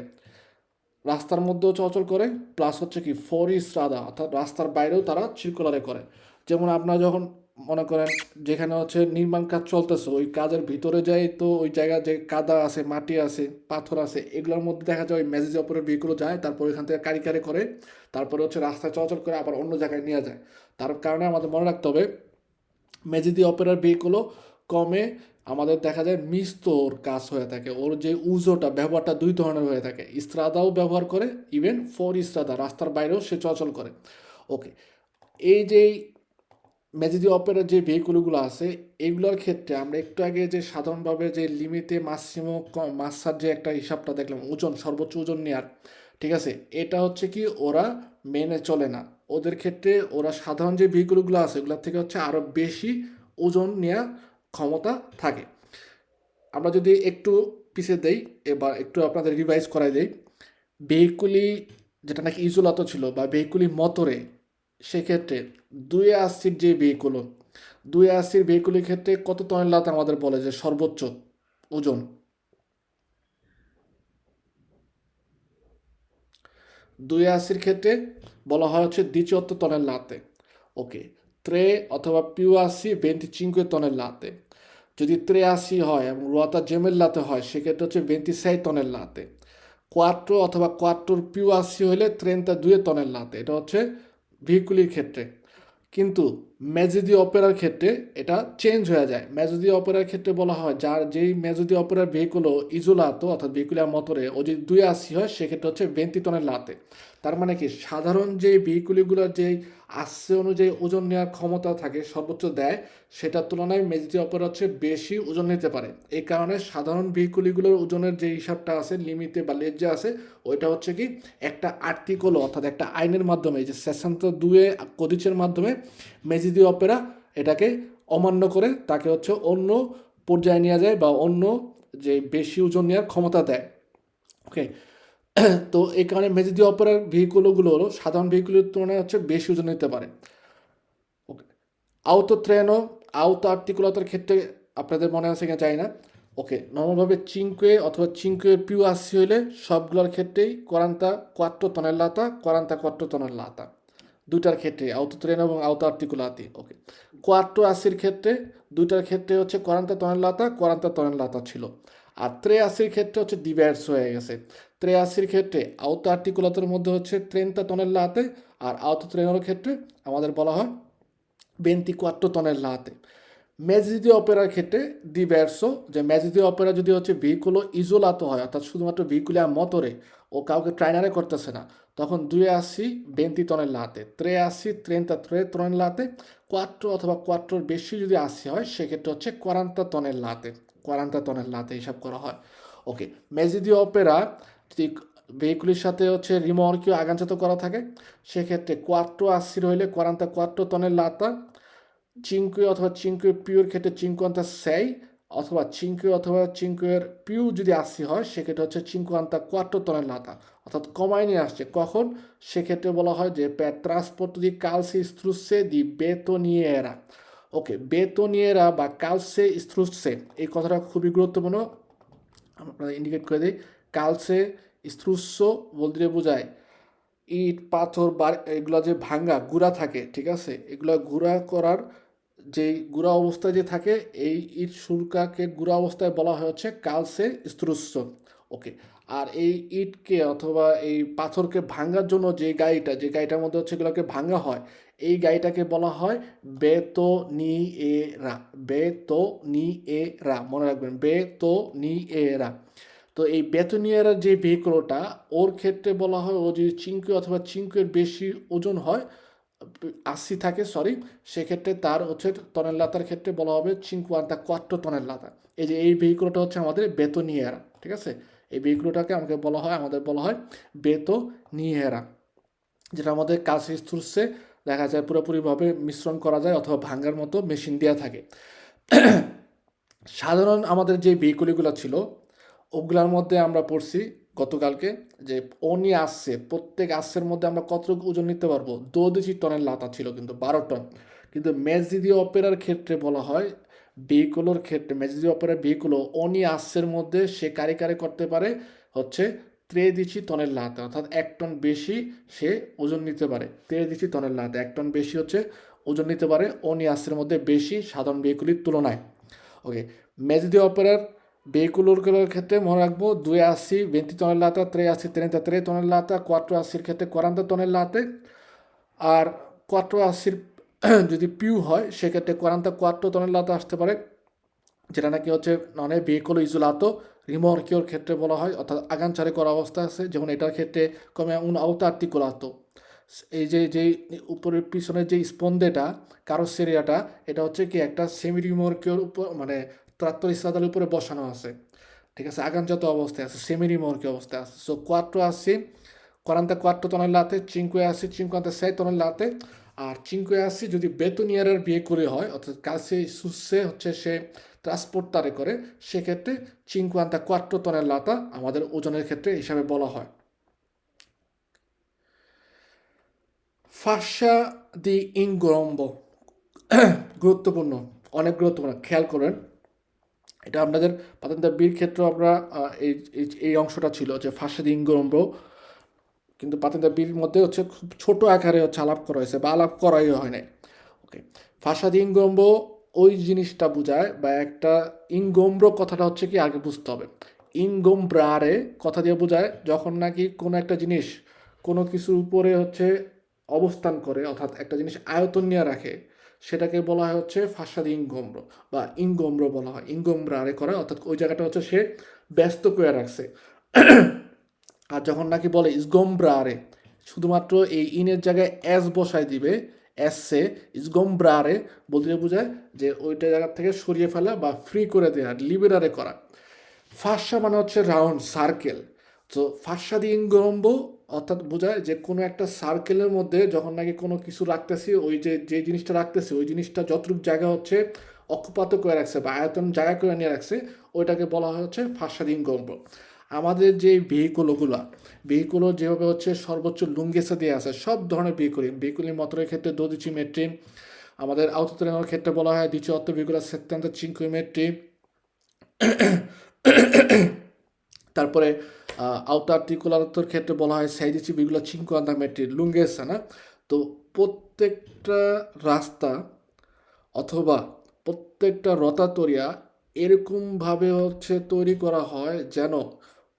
রাস্তার মধ্যেও চলাচল করে, প্লাস হচ্ছে কি ফরিস্ট্রাদা অর্থাৎ রাস্তার বাইরেও তারা সার্কুলারে করে। যেমন আপনারা যখন মনে করেন যেখানে হচ্ছে নির্মাণ কাজ চলতেছে, ওই কাজের ভিতরে যাই, তো ওই জায়গায় যে কাদা আছে, মাটি আছে, পাথর আছে, এগুলোর মধ্যে দেখা যায় ওই মেজিদি অপেরার ভেহিকুলও যায়, তারপর এখান থেকে কারি করে, তারপরে হচ্ছে রাস্তায় চলাচল করে আবার অন্য জায়গায় নিয়ে যায়। তার কারণে আমাদের মনে রাখতে হবে মেজিদি অপেরার ভেহিকুলও কমে আমাদের দেখা যায় মিস্তর কাজ হয়ে থাকে, ওর যে উজোটা ব্যবহারটা দুই ধরনের হয়ে থাকে, ইস্ত্রাদাও ব্যবহার করে, ইভেন ফর ইস্ত্রাদা রাস্তার বাইরেও সে চলাচল করে। ওকে, এই যে মেজিদি অপেরার যে ভেহিকুলগুলো আছে, এগুলোর ক্ষেত্রে আমরা একটু আগে যে সাধারণভাবে যে লিমিটে মাসার যে একটা হিসাবটা দেখলাম, সর্বোচ্চ ওজন নেওয়ার, ঠিক আছে, এটা হচ্ছে কি ওরা মেনে চলে না। ওদের ক্ষেত্রে ওরা সাধারণ যে ভেহিকুলগুলো আছে ওগুলোর থেকে হচ্ছে আরও বেশি ওজন নেওয়ার ক্ষমতা থাকে। আমরা যদি একটু পিছিয়ে দেই, এবার একটু আপনাদের রিভাইজ করাই দেই, ভেহিকুলি যেটা নাকি ইজোলাত ছিল বা ভেহিকুলি মতরে, সেক্ষেত্রে 280 যে ভেহিকুলের ক্ষেত্রে কত টনের লাত আমাদের বলে যে সর্বোচ্চ ওজন? 280 ক্ষেত্রে বলা হয় হচ্ছে 18 টনের লাতে। ওকে, 3 অথবা più assi 25 টনের লাতে। যদি 83 হয় এবং রুয়াতা জেমেল্লাতে হয়, সেক্ষেত্রে হচ্ছে 26 টনের লাতে। 4 অথবা 4 più assi হলে 32 টনের লাতে। এটা হচ্ছে ভেহিকুলির ক্ষেত্রে। কিন্তু মেজিদি অপেরার ক্ষেত্রে এটা চেঞ্জ হয়ে যায়। মেজিদি অপেরার ক্ষেত্রে বলা হয় যেই মেজিদি অপেরার ভেহিকুলো ইজোলাতো অর্থাৎ ভেহিকুলার মতরে ও যদি 280 হয়, সেক্ষেত্রে হচ্ছে 20 টনের লাতে। তার মানে কি, সাধারণ যে ভেহিকুলগুলোর যেই আসছে অনুযায়ী ওজন নেওয়ার ক্ষমতা থাকে সর্বোচ্চ দেয়, সেটার তুলনায় মেজিদি অপেরা হচ্ছে বেশি ওজন নিতে পারে। এই কারণে সাধারণ ভেহিকুলগুলোর ওজনের যে হিসাবটা আছে লিমিটে বা লেজ্জা আছে, ওইটা হচ্ছে কি একটা আর্টিকল অর্থাৎ একটা আইনের মাধ্যমে, যে সেকশন 2 কোদিচের মাধ্যমে মেজিদি অপেরা এটাকে অমান্য করে তাকে হচ্ছে অন্য পর্যায়ে নেওয়া যায় বা অন্য যে বেশি ওজন নেওয়ার ক্ষমতা দেয়। ওকে, তো এই কারণে মেজিদি অপেরার ভেহিকুলগুলো হলো সাধারণ ভেহিকুলের তুলনায় হচ্ছে বেশি ওজন নিতে পারে। ওকে, আউতো ট্রেনো আউতো আর্টিকুলাতার ক্ষেত্রে আপনাদের মনে আছে কিনা জানি না। ওকে, নর্মালভাবে চিঙ্কুয়ে অথবা চিঙ্কুয়ে পিউ আসি হইলে সবগুলোর ক্ষেত্রেই কোয়ারান্তা তনের লাতা দুইটার ক্ষেত্রে আউতো ট্রেনো এবং আউতো আর্টিকুলাতি। ওকে, কোয়াট্টো আশির ক্ষেত্রে দুইটার ক্ষেত্রে হচ্ছে কোয়ারান্তা তনের লাতা ছিল। আর ত্রে আশির ক্ষেত্রে হচ্ছে ডিভাইডস হয়ে গেছে। ত্রে আশির ক্ষেত্রে আউতো আর্টিকুলাতের মধ্যে হচ্ছে ট্রেনতা তনের লাতে, আর আউতো ট্রেনোর ক্ষেত্রে আমাদের বলা হয় 24 tonellate. Mezzi di operaর ক্ষেত্রে ডিভার্সো, যে মেজি দি অপেরা যদি হচ্ছে ভেহিকুলো ইজোলাতো হয়, অর্থাৎ শুধুমাত্র ভেহিকুলিয়া মোটরে ও কাউকে ট্রাইনারে করতেছে না, তখন 280 20 tonnellate, 380 33 tonnellate, 4 অথবা 4 বেশি যদি 80 হয় সেক্ষেত্রে হচ্ছে 40 tonnellate হিসাব করা হয়। ওকে, মেজি দি অপেরা যদি ভেহিকুলির সাথে হচ্ছে রিমর্কিও আগানচাতো করা থাকে সেক্ষেত্রে 480 রইলে 44 tonnellate, চিঙ্কুয়ে অথবা চিঙ্কুয়ে পিউর ক্ষেত্রে 56 অথবা চিঙ্কুয়ের পিউ যদি 80 হয় সেক্ষেত্রে হচ্ছে 54 tonnellate, অর্থাৎ কমায় নিয়ে আসছে। কখন? সেক্ষেত্রে বলা হয় যে per trasporto di calce strusse di betoniera। ওকে, বেতনিয়েরা বা কালসে স্ট্রুসে এই কথাটা খুবই গুরুত্বপূর্ণ, আপনারা ইন্ডিকেট করে দিই। কালসে স্ট্রুসো বলতে বোঝায় ইট পাথর বা এগুলো যে ভাঙ্গা গুঁড়া থাকে, ঠিক আছে, এগুলো গুঁড়া করার যে গুঁড়া অবস্থায় যে থাকে এই ইট সুরকাকে গুঁড়া অবস্থায় বলা হয় হচ্ছে কালসে স্ত্রুস্য। ওকে, আর এই ইটকে অথবা এই পাথরকে ভাঙার জন্য যে গাড়িটার মধ্যে হচ্ছে এগুলোকে ভাঙা হয়, এই গাড়িটাকে বলা হয় বেতনিয়েরা। বেতনিয়েরা মনে রাখবেন, বেতনিয়েরা। তো এই বেতনিয়ার যে ভেহিকলটা, ওর ক্ষেত্রে বলা হয় ও যদি চিঙ্কু অথবা চিঙ্কুয়ের বেশি ওজন হয়, 80 থাকে সরি, সেক্ষেত্রে তার হচ্ছে তনেল্লাতার ক্ষেত্রে বলা হবে 54 tonnellate। এই যে এই ভেহিকলটা হচ্ছে আমাদের বেতনিয়ারা, ঠিক আছে, এই ভেহিকলটাকে আমাদের বলা হয় বেতনিয়ারা, যেটা আমাদের কাজ স্থুলসে দেখা যায় পুরোপুরিভাবে মিশ্রণ করা যায় অথবা ভাঙ্গার মতো মেশিন দেওয়া থাকে। সাধারণ আমাদের যে ভেহিকুলগুলো ছিল ওগুলার মধ্যে আমরা পড়ছি গতকালকে যে অনি আসছে, প্রত্যেক আসছের মধ্যে আমরা কতটুকু ওজন নিতে পারবো, 12 টনের লাতা ছিল কিন্তু 12 টন। কিন্তু মেজিদি অপেরার ক্ষেত্রে বলা হয় ভেহিকুলোর ক্ষেত্রে মেজিদি অপেরার ভেহিকুলো অনি আসছের মধ্যে সে কারে করতে পারে হচ্ছে 13 টনের লাতা, অর্থাৎ 1 টন বেশি সে ওজন নিতে পারে। 13 টনের লাতা 1 টন বেশি হচ্ছে ওজন নিতে পারে অনি আসছের মধ্যে বেশি সাধারণ ভেহিকুলির তুলনায়। ওকে, মেজিদি অপেরার ভেহিকুলগুলোর ক্ষেত্রে মনে রাখবো 280 20 tonnellate, 380 33 tonnellate, 480 ক্ষেত্রে 40 tonnellate, আর 480 যদি পিউ হয় সেক্ষেত্রে 44 tonnellate আসতে পারে, যেটা নাকি হচ্ছে মানে ভেহিকুল ইজোলাতো রিমর্কিওর ক্ষেত্রে বলা হয়, অর্থাৎ আগানচারে করা অবস্থা আছে, যেমন এটার ক্ষেত্রে কমে আউতো আর্টিকুলাতো। এই যে উপরের পিছনের যে স্পন্দেটা কারোসেরিয়াটা, এটা হচ্ছে কি একটা সেমি রিমর্কিওর উপর মানে ত্রাত্তর ইসলাতার উপরে বসানো আছে, ঠিক আছে, আগানজাত অবস্থায় আছে, সেমি রিমর্কি অবস্থায় আছে। সো 44 tonnellate, 56 tonnellate, আর 580 যদি বেতনিয়ারের বিয়ে করে হয় অর্থাৎ কাছে সুসে হচ্ছে সে ট্রান্সপোর্টারে করে, সেক্ষেত্রে 54 tonnellate আমাদের ওজনের ক্ষেত্রে হিসাবে বলা হয়। ফাঁসা দি ইনগম্বো গুরুত্বপূর্ণ, অনেক গুরুত্বপূর্ণ, খেয়াল করেন। এটা আপনাদের পাতেন্তা বীর ক্ষেত্রে আমরা এই অংশটা ছিল যে ফাঁসা দি ইনগম্বো, কিন্তু পাতেন্তা বীর মধ্যে হচ্ছে খুব ছোট আকারে হচ্ছে আলাপ করা হয়েছে বা আলাপ করাই হয় নাই। ওকে, ফাঁসা দি ইনগম্বো ওই জিনিসটা বোঝায়, বা একটা ইনগম্ব্রো কথাটা হচ্ছে কি আগে বুঝতে হবে। ইনগম্ব্রারে কথা দিয়ে বোঝায় যখন নাকি কোনো একটা জিনিস কোনো কিছুর উপরে হচ্ছে অবস্থান করে, অর্থাৎ একটা জিনিস আয়তন নিয়ে রাখে, সেটাকে বলা হয় হচ্ছে ফাঁসাদি ইনগম্ব্র বা ইনগম্ব্র বলা হয়। ইনগম্ব্রারে করে অর্থাৎ ওই জায়গাটা হচ্ছে সে ব্যস্ত করে রাখছে। আর যখন নাকি বলে ইসগম্ব্রারে, শুধুমাত্র এই ইনের জায়গায় এস বসায় দিবে, এসে ইসগম্ব্রারে বলতে বোঝায় যে ওইটা জায়গা থেকে সরিয়ে ফেলা বা ফ্রি করে দেওয়া, লিবেরারে করা। ফাঁসা মানে হচ্ছে রাউন্ড সার্কেল। তো ফাঁসা দিয়ে ইনগম্ব অর্থাৎ বোঝায় যে কোনো একটা সার্কেলের মধ্যে যখন নাকি কোনো কিছু রাখতেছি, ওই যে জিনিসটা রাখতেছি ওই জিনিসটা যতটুকু জায়গা হচ্ছে অকুপাত করে রাখছে বা আয়তন জায়গা করে নিয়ে রাখছে, ওইটাকে বলা হয় হচ্ছে ফাঁসা দিয়ে ইনগম্ব। আমাদের যে ভেহিকুলও যেভাবে হচ্ছে সর্বোচ্চ লুঙ্গেসে দিয়ে আছে সব ধরনের ভেহিকুলি মোটরের ক্ষেত্রে 12 metri, আমাদের autotreno ক্ষেত্রে বলা হয় 18,75 metri, তারপরে autoarticolator ক্ষেত্রে বলা হয় 16,50 metri lunghezza না। তো প্রত্যেকটা রাস্তা অথবা প্রত্যেকটা রতাতরিয়া এরকমভাবে হচ্ছে তৈরি করা হয় যেন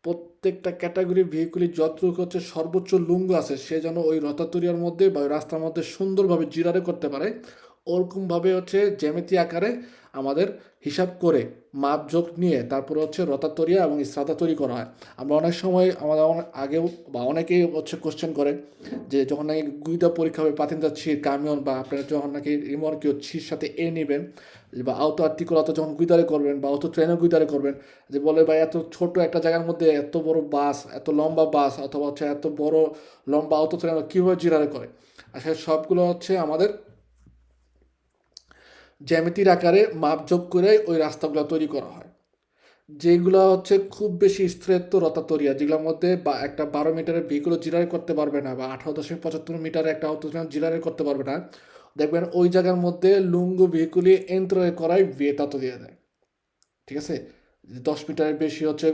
প্রত্যেকটা ক্যাটাগরি ভেহিকুলি যতটুকু হচ্ছে সর্বোচ্চ লুঙ্গ আছে সে যেন ওই রতাতরিয়ার মধ্যে বা ওই রাস্তার মধ্যে সুন্দরভাবে জিরারে করতে পারে, ওরকমভাবে হচ্ছে জ্যামিতি আকারে আমাদের হিসাব করে মাপঝোঁক নিয়ে তারপরে হচ্ছে রতাতরিয়া এবং ইসরাতা তৈরি করা হয়। আমরা অনেক সময় আমাদের আগেও বা অনেকেই হচ্ছে কোশ্চেন করে যে যখন নাকি গুইদা পরীক্ষা হবে পাতিনদার ছির কামিয়ন বা আপনারা যখন নাকি রিমর্কিও ছির সাথে এ নেবেন বা আউতো আর্টিকুলাতো যখন গুইদারে করবেন বা অটো ট্রেনে গুইদারে করবেন, যে বলে ভাই এত ছোট একটা জায়গার মধ্যে এত বড় বাস, এত লম্বা বাস অথবা হচ্ছে এত বড় লম্বা অটো ট্রেন কীভাবে জিরারে করে। আসলে সবগুলো হচ্ছে আমাদের জ্যামিতির আকারে মাপযোগ করে ওই রাস্তাগুলো তৈরি করা হয়। যেগুলো হচ্ছে খুব বেশি স্থিরত্ব রতাতরিয়া, যেগুলোর মধ্যে বা একটা 12 মিটারের ভেহিকুলও জিরারে করতে পারবে না বা 18.75 মিটারে একটা অটো জিরারে করতে পারবে না, দেখবেন ওই জায়গার মধ্যে লুঙ্গু ভেহিকুলি এন্ত্রে করাই ভিয়েতাতো দিয়ে দেয়। ঠিক আছে, 10 মিটারের বেশি হচ্ছে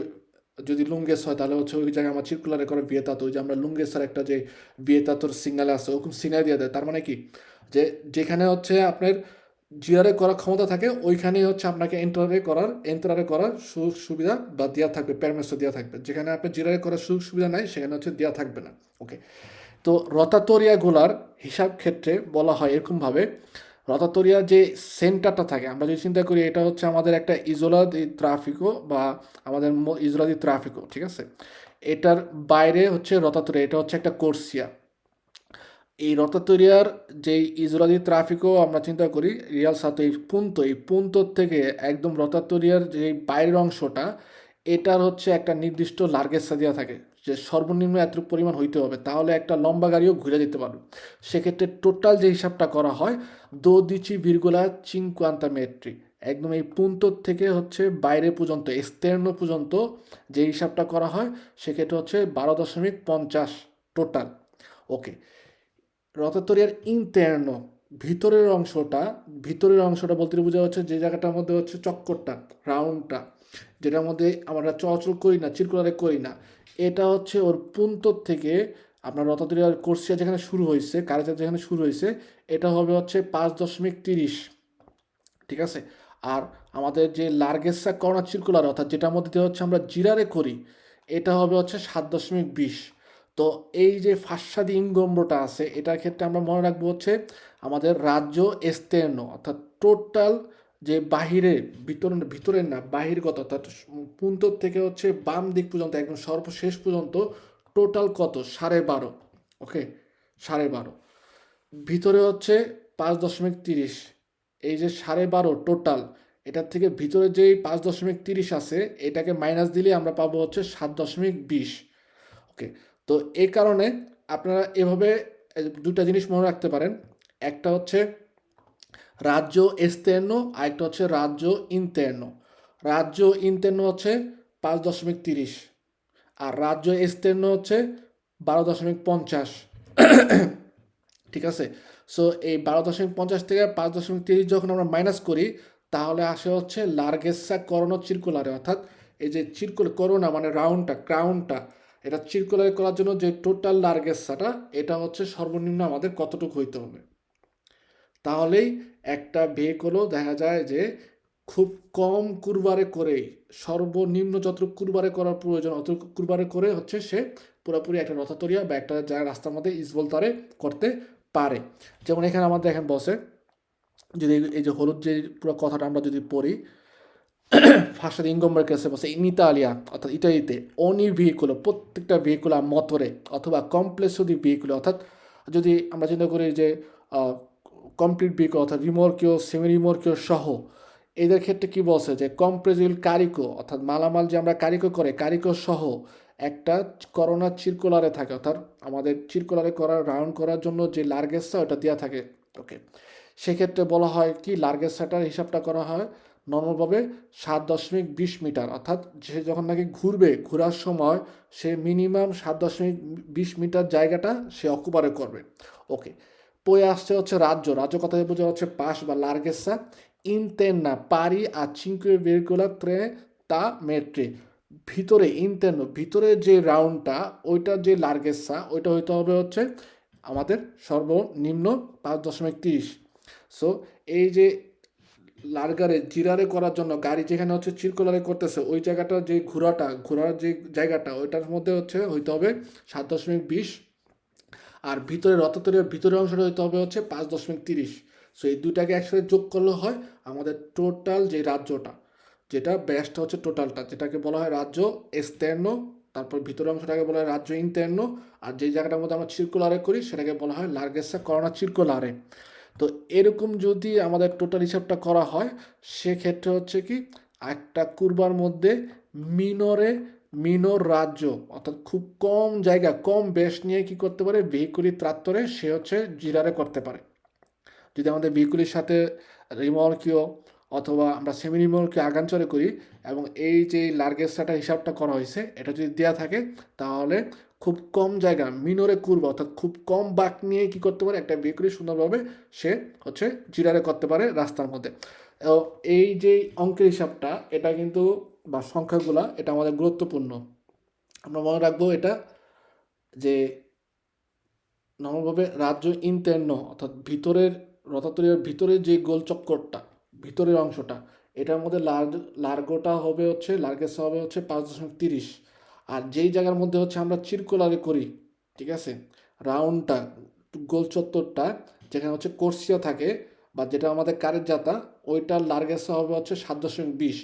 যদি লুঙ্গেস হয় তাহলে হচ্ছে ওই জায়গায় আমার সার্কুলারে করে ভিয়েতাতো, ওই যে আমরা লুঙ্গেসের একটা যে ভিয়েতাতোর সিগনাল আছে ওরকম সিগনাল দিয়ে দেয়। তার মানে কি যে যেখানে হচ্ছে আপনার জিআরে করার ক্ষমতা থাকে ওইখানেই হচ্ছে আপনাকে এন্টারে করার সুযোগ সুবিধা বা দেওয়া থাকবে, প্যারমেসও দেওয়া থাকবে। যেখানে আপনি জিআরে করার সুযোগ সুবিধা নাই সেখানে হচ্ছে দেওয়া থাকবে না। ওকে, তো রতাতরিয়াগুলার হিসাব ক্ষেত্রে বলা হয় এরকমভাবে, রতাতরিয়া যে সেন্টারটা থাকে আমরা যদি চিন্তা করি এটা হচ্ছে আমাদের একটা ইজোলা দি ট্রাফিকো বা আমাদের ইজোলা দি ট্রাফিকো, ঠিক আছে, এটার বাইরে হচ্ছে রতাতরিয়া, এটা হচ্ছে একটা কোর্সিয়া। এই রতাতরিয়ার যেই ইজোলা দি ট্রাফিকও আমরা চিন্তা করি রিয়াল সাথে এই পুন্তর থেকে একদম রতাতরিয়ার যে বাইরের অংশটা এটার হচ্ছে একটা নির্দিষ্ট লার্গেসা দেওয়া থাকে যে সর্বনিম্ন এতটুকু পরিমাণ হইতে হবে তাহলে একটা লম্বা গাড়িও ঘুরে যেতে পারবে। সেক্ষেত্রে টোটাল যে হিসাবটা করা হয় 12,50 metri, একদম এই পুন্তর থেকে হচ্ছে বাইরে পর্যন্ত এস্তের্নো পর্যন্ত যে হিসাবটা করা হয় সেক্ষেত্রে হচ্ছে 12.50 টোটাল। ওকে, রতাতরিয়ার ইন্টারনো ভিতরের অংশটা বলতে বোঝা হচ্ছে যে জায়গাটার মধ্যে হচ্ছে চক্করটা রাউন্ডটা যেটার মধ্যে আমরা চলাচল করি না, সার্কুলারে করি না, এটা হচ্ছে ওর পুন্তর থেকে আপনার রতাতরিয়ার কোর্সিয়া যেখানে শুরু হয়েছে, কারেজা যেখানে শুরু হয়েছে, এটা হবে হচ্ছে 5.30, ঠিক আছে। আর আমাদের যে লার্গেসা কর্নার সার্কুলার অর্থাৎ যেটার মধ্যে দিয়ে হচ্ছে আমরা জিরারে করি এটা হবে হচ্ছে 7.20। তো এই যে ফাঁসাদি ইনগম্বরটা আছে এটার ক্ষেত্রে আমরা মনে রাখবো হচ্ছে আমাদের রাজ্য এস্তের্নো অর্থাৎ টোটাল যে বাহিরের ভিতরের না বাহিরগত অর্থাৎ পুন্তর থেকে হচ্ছে বাম দিক পর্যন্ত একদম সর্বশেষ পর্যন্ত টোটাল কত 12.5। ওকে, 12.5 ভিতরে হচ্ছে 5.30, এই যে 12.5 টোটাল এটার থেকে ভিতরে যেই 5.30 আছে এটাকে মাইনাস দিলে আমরা পাবো হচ্ছে 7.20। ওকে, তো এই কারণে আপনারা এভাবে দুটা জিনিস মনে রাখতে পারেন, একটা হচ্ছে রাজ্য এস্তের্নো আর একটা হচ্ছে রাজ্য ইন্তের্নো। রাজ্য ইন্তের্নো হচ্ছে 5.30 আর রাজ্য এস্তের্নো হচ্ছে 12.50। ঠিক আছে, সো এই 12.50 থেকে 5.30 যখন আমরা মাইনাস করি তাহলে আসে হচ্ছে লার্গেসা করোনা সার্কুলারে, অর্থাৎ এই যে করোনা মানে রাউন্ডটা ক্রাউনটা এটা সার্কুলার করার জন্য যে টোটাল লার্গেসাটা এটা হচ্ছে সর্বনিম্ন আমাদের কতটুকু হইতে হবে। তাহলেই একটা ভেহিকলও দেখা যায় যে খুব কম কুরবারে করেই সর্বনিম্ন যতটুকু কুরবারে করার প্রয়োজন অতটুকু কুরবারে করে হচ্ছে সে পুরোপুরি একটা রথাতরিয়া বা একটা যা রাস্তার মধ্যে ইসবলতারে করতে পারে। যেমন এখানে আমাদের এখন বসে যদি এই যে হলুদ যে পুরো কথাটা আমরা যদি পড়ি ফাঁসাদ ইনগম্বর কেসে বসে ইন ইতালিয়া অর্থাৎ ইটালিতে অনি ভেহিকুলো প্রত্যেকটা ভেহিকুলা মতরে অথবা কমপ্লেক্স দি ভেহিকুলো, অর্থাৎ যদি আমরা চিন্তা করি যে কমপ্লিট ভেহিকুল অর্থাৎ রিমোর্কিও সেমি রিমোর্কিও সহ এদের ক্ষেত্রে কি বলছে যে কম্প্রেজিল কারিকো অর্থাৎ মালামাল যে আমরা কারিকো সহ একটা করোনা সার্কুলারে থাকে, অর্থাৎ আমাদের সার্কুলারে রাউন্ড করার জন্য যে লার্গেসটা ওটা দেওয়া থাকে। ওকে, সেক্ষেত্রে বলা হয় কি লার্গেসাটার হিসাবটা করা হয় নর্মালভাবে 7.20 মিটার, অর্থাৎ সে যখন নাকি ঘুরবে, ঘোরার সময় সে মিনিমাম 7.20 মিটার জায়গাটা সে অকুপারে করবে। ওকে, পরে আসছে হচ্ছে রাজ্য। রাজ্য কথা বোঝা হচ্ছে পাশ বা লার্গেসা ইন্তেন্না পারি আর চিনকুয়ে ভেহিকুলা ট্রে তা মেট্রে। ভিতরে ইন্তেন্ন, ভিতরে যে রাউন্ডটা ওইটার যে লার্গেসা ওইটা হইতে হবে হচ্ছে আমাদের সর্বনিম্ন 5.30। সো এই যে লার্গারে জিরারে করার জন্য গাড়ি যেখানে হচ্ছে চিরকুলারে করতেছে ওই জায়গাটা যে ঘোরার যে জায়গাটা ওইটার মধ্যে হচ্ছে হইতে হবে 7.20, আর ভিতরে রথতলের ভিতরের অংশটা হইতে হবে হচ্ছে 5.30। সো এই দুটাকে একসাথে যোগ করলে হয় আমাদের টোটাল যে রাজ্যটা, যেটা ব্যাসটা হচ্ছে টোটালটা, যেটাকে বলা হয় রাজ্য এক্সটার্নো, তারপর ভিতরের অংশটাকে বলা হয় রাজ্য ইন্টারনো, আর যে জায়গাটার মধ্যে আমরা চিরকুলারে করি সেটাকে বলা হয় লার্গেসা করোনা চিরকুলারে। তো এরকম যদি আমাদের টোটাল হিসাবটা করা হয় সেক্ষেত্রে হচ্ছে কি একটা কুরবার মধ্যে মিনর রাজ্য, অর্থাৎ খুব কম জায়গা কম বেশ নিয়ে কি করতে পারে ভেহিকুলি ত্রাত্তরে সে হচ্ছে জিরারে করতে পারে। যদি আমাদের ভেহিকুলির সাথে রিমর্কিও অথবা আমরা সেমি রিমর্কিও আগানচরে করি এবং এই যে লার্গেস্টাটা হিসাবটা করা হয়েছে এটা যদি দেওয়া থাকে তাহলে খুব কম জায়গা মিনরে করবো, অর্থাৎ খুব কম বাঁক নিয়ে কি করতে পারে একটা ভেহিকুলি সুন্দরভাবে সে হচ্ছে জিরারে করতে পারে রাস্তার মধ্যে। এই যে অঙ্কের হিসাবটা এটা কিন্তু বা সংখ্যাগুলা এটা আমাদের গুরুত্বপূর্ণ। আমরা মনে রাখবো এটা যে নর্মালভাবে রাজ্য ইন্টারনো, অর্থাৎ ভিতরের রথাতলের ভিতরের যে গোল চক্করটা ভিতরের অংশটা এটার মধ্যে লার্গোটা হবে হচ্ছে লার্গেসা হবে হচ্ছে 5.30। আর যেই জায়গার মধ্যে হচ্ছে আমরা চিরকুলারে করি, ঠিক আছে, রাউন্ডটা গোল চত্বরটা যেখানে হচ্ছে কোর্সিয়া থাকে বা যেটা আমাদের কারের জাতা ওইটার লার্গেসা হবে হচ্ছে 7.20।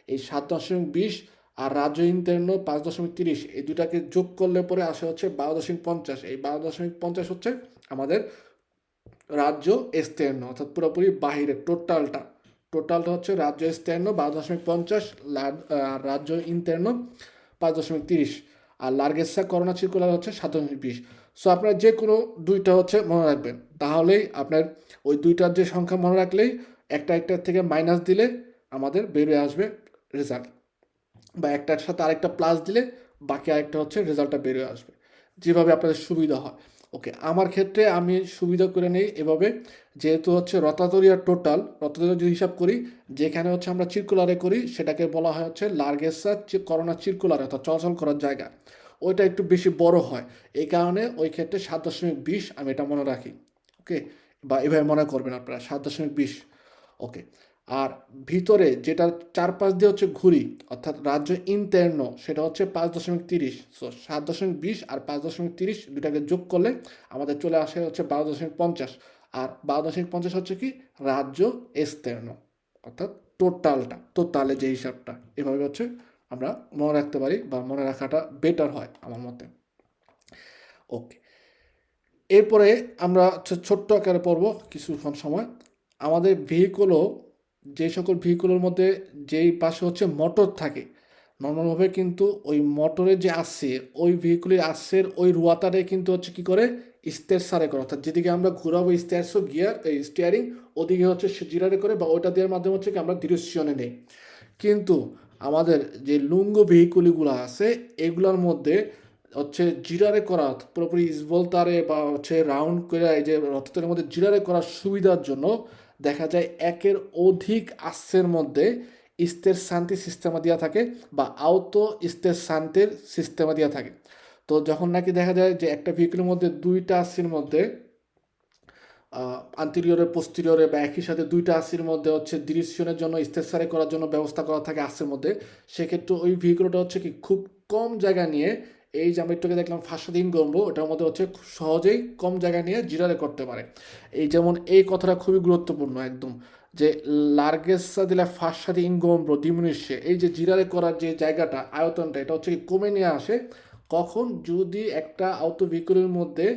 এই 7.20 আর রাজ্য ইন্টারনো 5.30 এই দুটাকে যোগ করলে পরে আসে হচ্ছে 12.50। এই 12.50 হচ্ছে আমাদের রাজ্য এস্তের্ন, অর্থাৎ পুরোপুরি বাহিরের টোটালটা হচ্ছে রাজ্য এস্তের্ন 12.50, রাজ্য ইন্টারনো 5.30, আর লার্গেসা করোনা চিরকুলার হচ্ছে 7.20। সো আপনার যে কোনো দুইটা হচ্ছে মনে রাখবেন, তাহলেই আপনার ওই দুইটার যে সংখ্যা মনে রাখলেই একটার থেকে মাইনাস দিলে আমাদের বেরিয়ে আসবে রেজাল্ট, বা একটার সাথে আরেকটা প্লাস দিলে বাকি আরেকটা হচ্ছে রেজাল্টটা বেরিয়ে আসবে, যেভাবে আপনাদের সুবিধা হয়। ওকে, আমার ক্ষেত্রে আমি সুবিধা করে নেই এভাবে, যেহেতু হচ্ছে রতাতরিয়ার রতাতরিয়া যদি হিসাব করি যেখানে হচ্ছে আমরা চিরকুলারে করি সেটাকে বলা হয় হচ্ছে লার্গেসা করোনা চিরকুলার, অর্থাৎ চলাচল করার জায়গা ওইটা একটু বেশি বড় হয়, এই কারণে ওই ক্ষেত্রে 7.20 আমি এটা মনে রাখি। ওকে, বা এভাবে মনে করবেন আপনারা 7.20। ওকে, আর ভিতরে যেটা চারপাশ দিয়ে হচ্ছে ঘুরি অর্থাৎ রাজ্য ইন্টারনো সেটা হচ্ছে 5.30। সো 7.20 আর 5.30 দুটাকে যোগ করলে আমাদের চলে আসে হচ্ছে 12.50, আর 12.50 হচ্ছে কি রাজ্য এক্সটার্নো, অর্থাৎ টোটালে যে হিসাবটা এভাবে হচ্ছে আমরা মনে রাখতে পারি বা মনে রাখাটা বেটার হয় আমার মতে। ওকে, এরপরে আমরা ছোট্ট আকারে পড়ব কিছুক্ষণ সময়। আমাদের ভেহিকলও যে সকল ভেহিকলের মধ্যে যেই পাশে হচ্ছে মোটর থাকে নর্মালভাবে কিন্তু ওই মোটরের যে আসছে ওই ভেহিকুলের আসছের ওই রুয়াতারে কিন্তু হচ্ছে কী করে স্টেয়ার সারে করে, অর্থাৎ যেদিকে আমরা ঘুরাবো স্টেয়ারসও গিয়ার এই স্টিয়ারিং ওদিকে হচ্ছে জিরারে করে বা ওইটা দেওয়ার মাধ্যমে হচ্ছে কি আমরা ডিরেকশনে নেই। কিন্তু আমাদের যে লুঙ্গ ভেহিকুলগুলো আছে এগুলোর মধ্যে হচ্ছে জিরারে করা পুরোপুরি ইসবলতারে বা হচ্ছে রাউন্ড করে এই যে রথের মধ্যে জিরারে করার সুবিধার জন্য দেখা যায় একের অধিক আসছের মধ্যে ইস্তের শান্তি সিস্টেমা দেওয়া থাকে বা আওতো ইস্তের শান্তির সিস্টেমা দেওয়া থাকে। তো যখন নাকি দেখা যায় যে একটা ভেহিকুলের মধ্যে দুইটা আসির মধ্যে আন্তেরিয়রে পোস্টেরিয়রে বা একই সাথে দুইটা আসির মধ্যে হচ্ছে ডিরেকশনের জন্য ইস্তেসারে করার জন্য ব্যবস্থা করা থাকে আসের মধ্যে, সেক্ষেত্রে ওই ভেহিকুলটা হচ্ছে কি খুব কম জায়গা নিয়ে এই যে আমরা একটু দেখলাম ফাঁসাদিন গম্ব ওটার মধ্যে হচ্ছে খুব সহজেই কম জায়গা নিয়ে জিরারে করতে পারে। এই যেমন এই কথাটা খুবই গুরুত্বপূর্ণ একদম, যে লার্গেসা দিলা ফাঁসাদি ইনগম্ব্র ডিমিনিশে এই যে জিরারে করার যে জায়গাটা আয়তনটা এটা হচ্ছে কি কমে নিয়ে আসে কখন যদি একটা আউটো ভেহিকুলের মধ্যে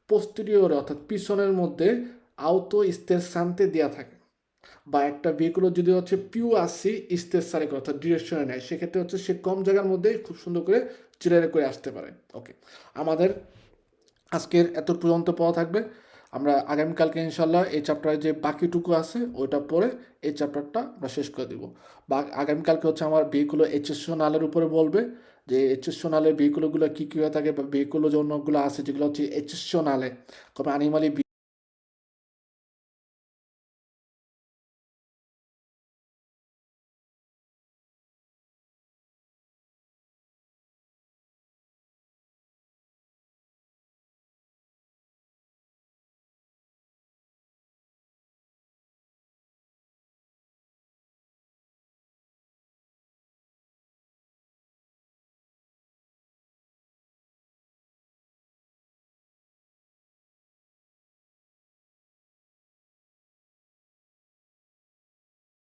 পোস্টেরিয়রে অর্থাৎ পিছনের মধ্যে আউতো স্টেশনতে দেওয়া থাকে, বা একটা ভেহিকুল যদি হচ্ছে পিউ আসি স্টেশনে করে অর্থাৎ ডিরেকশনে নেয় সেক্ষেত্রে হচ্ছে সে কম জায়গার মধ্যে খুব সুন্দর করে জিরারে করে আসতে পারে। ওকে, আমাদের আজকের এত পর্যন্ত পড়া থাকবে। আমরা আগামীকালকে ইনশাল্লাহ এই চ্যাপ্টারে যে বাকিটুকু আছে ওইটা পড়ে এই চ্যাপ্টারটা আমরা শেষ করে দিব। বা আগামীকালকে হচ্ছে আমার ভেহিকুলো এক্সেপশনালের উপরে বলবে যে এক্সেপশনালের ভেহিকুলগুলো কী কী হয়ে থাকে, বা ভেহিকুলো যে অন্যগুলো আছে যেগুলো হচ্ছে এক্সেপশনালে, তবে অ্যানিমালি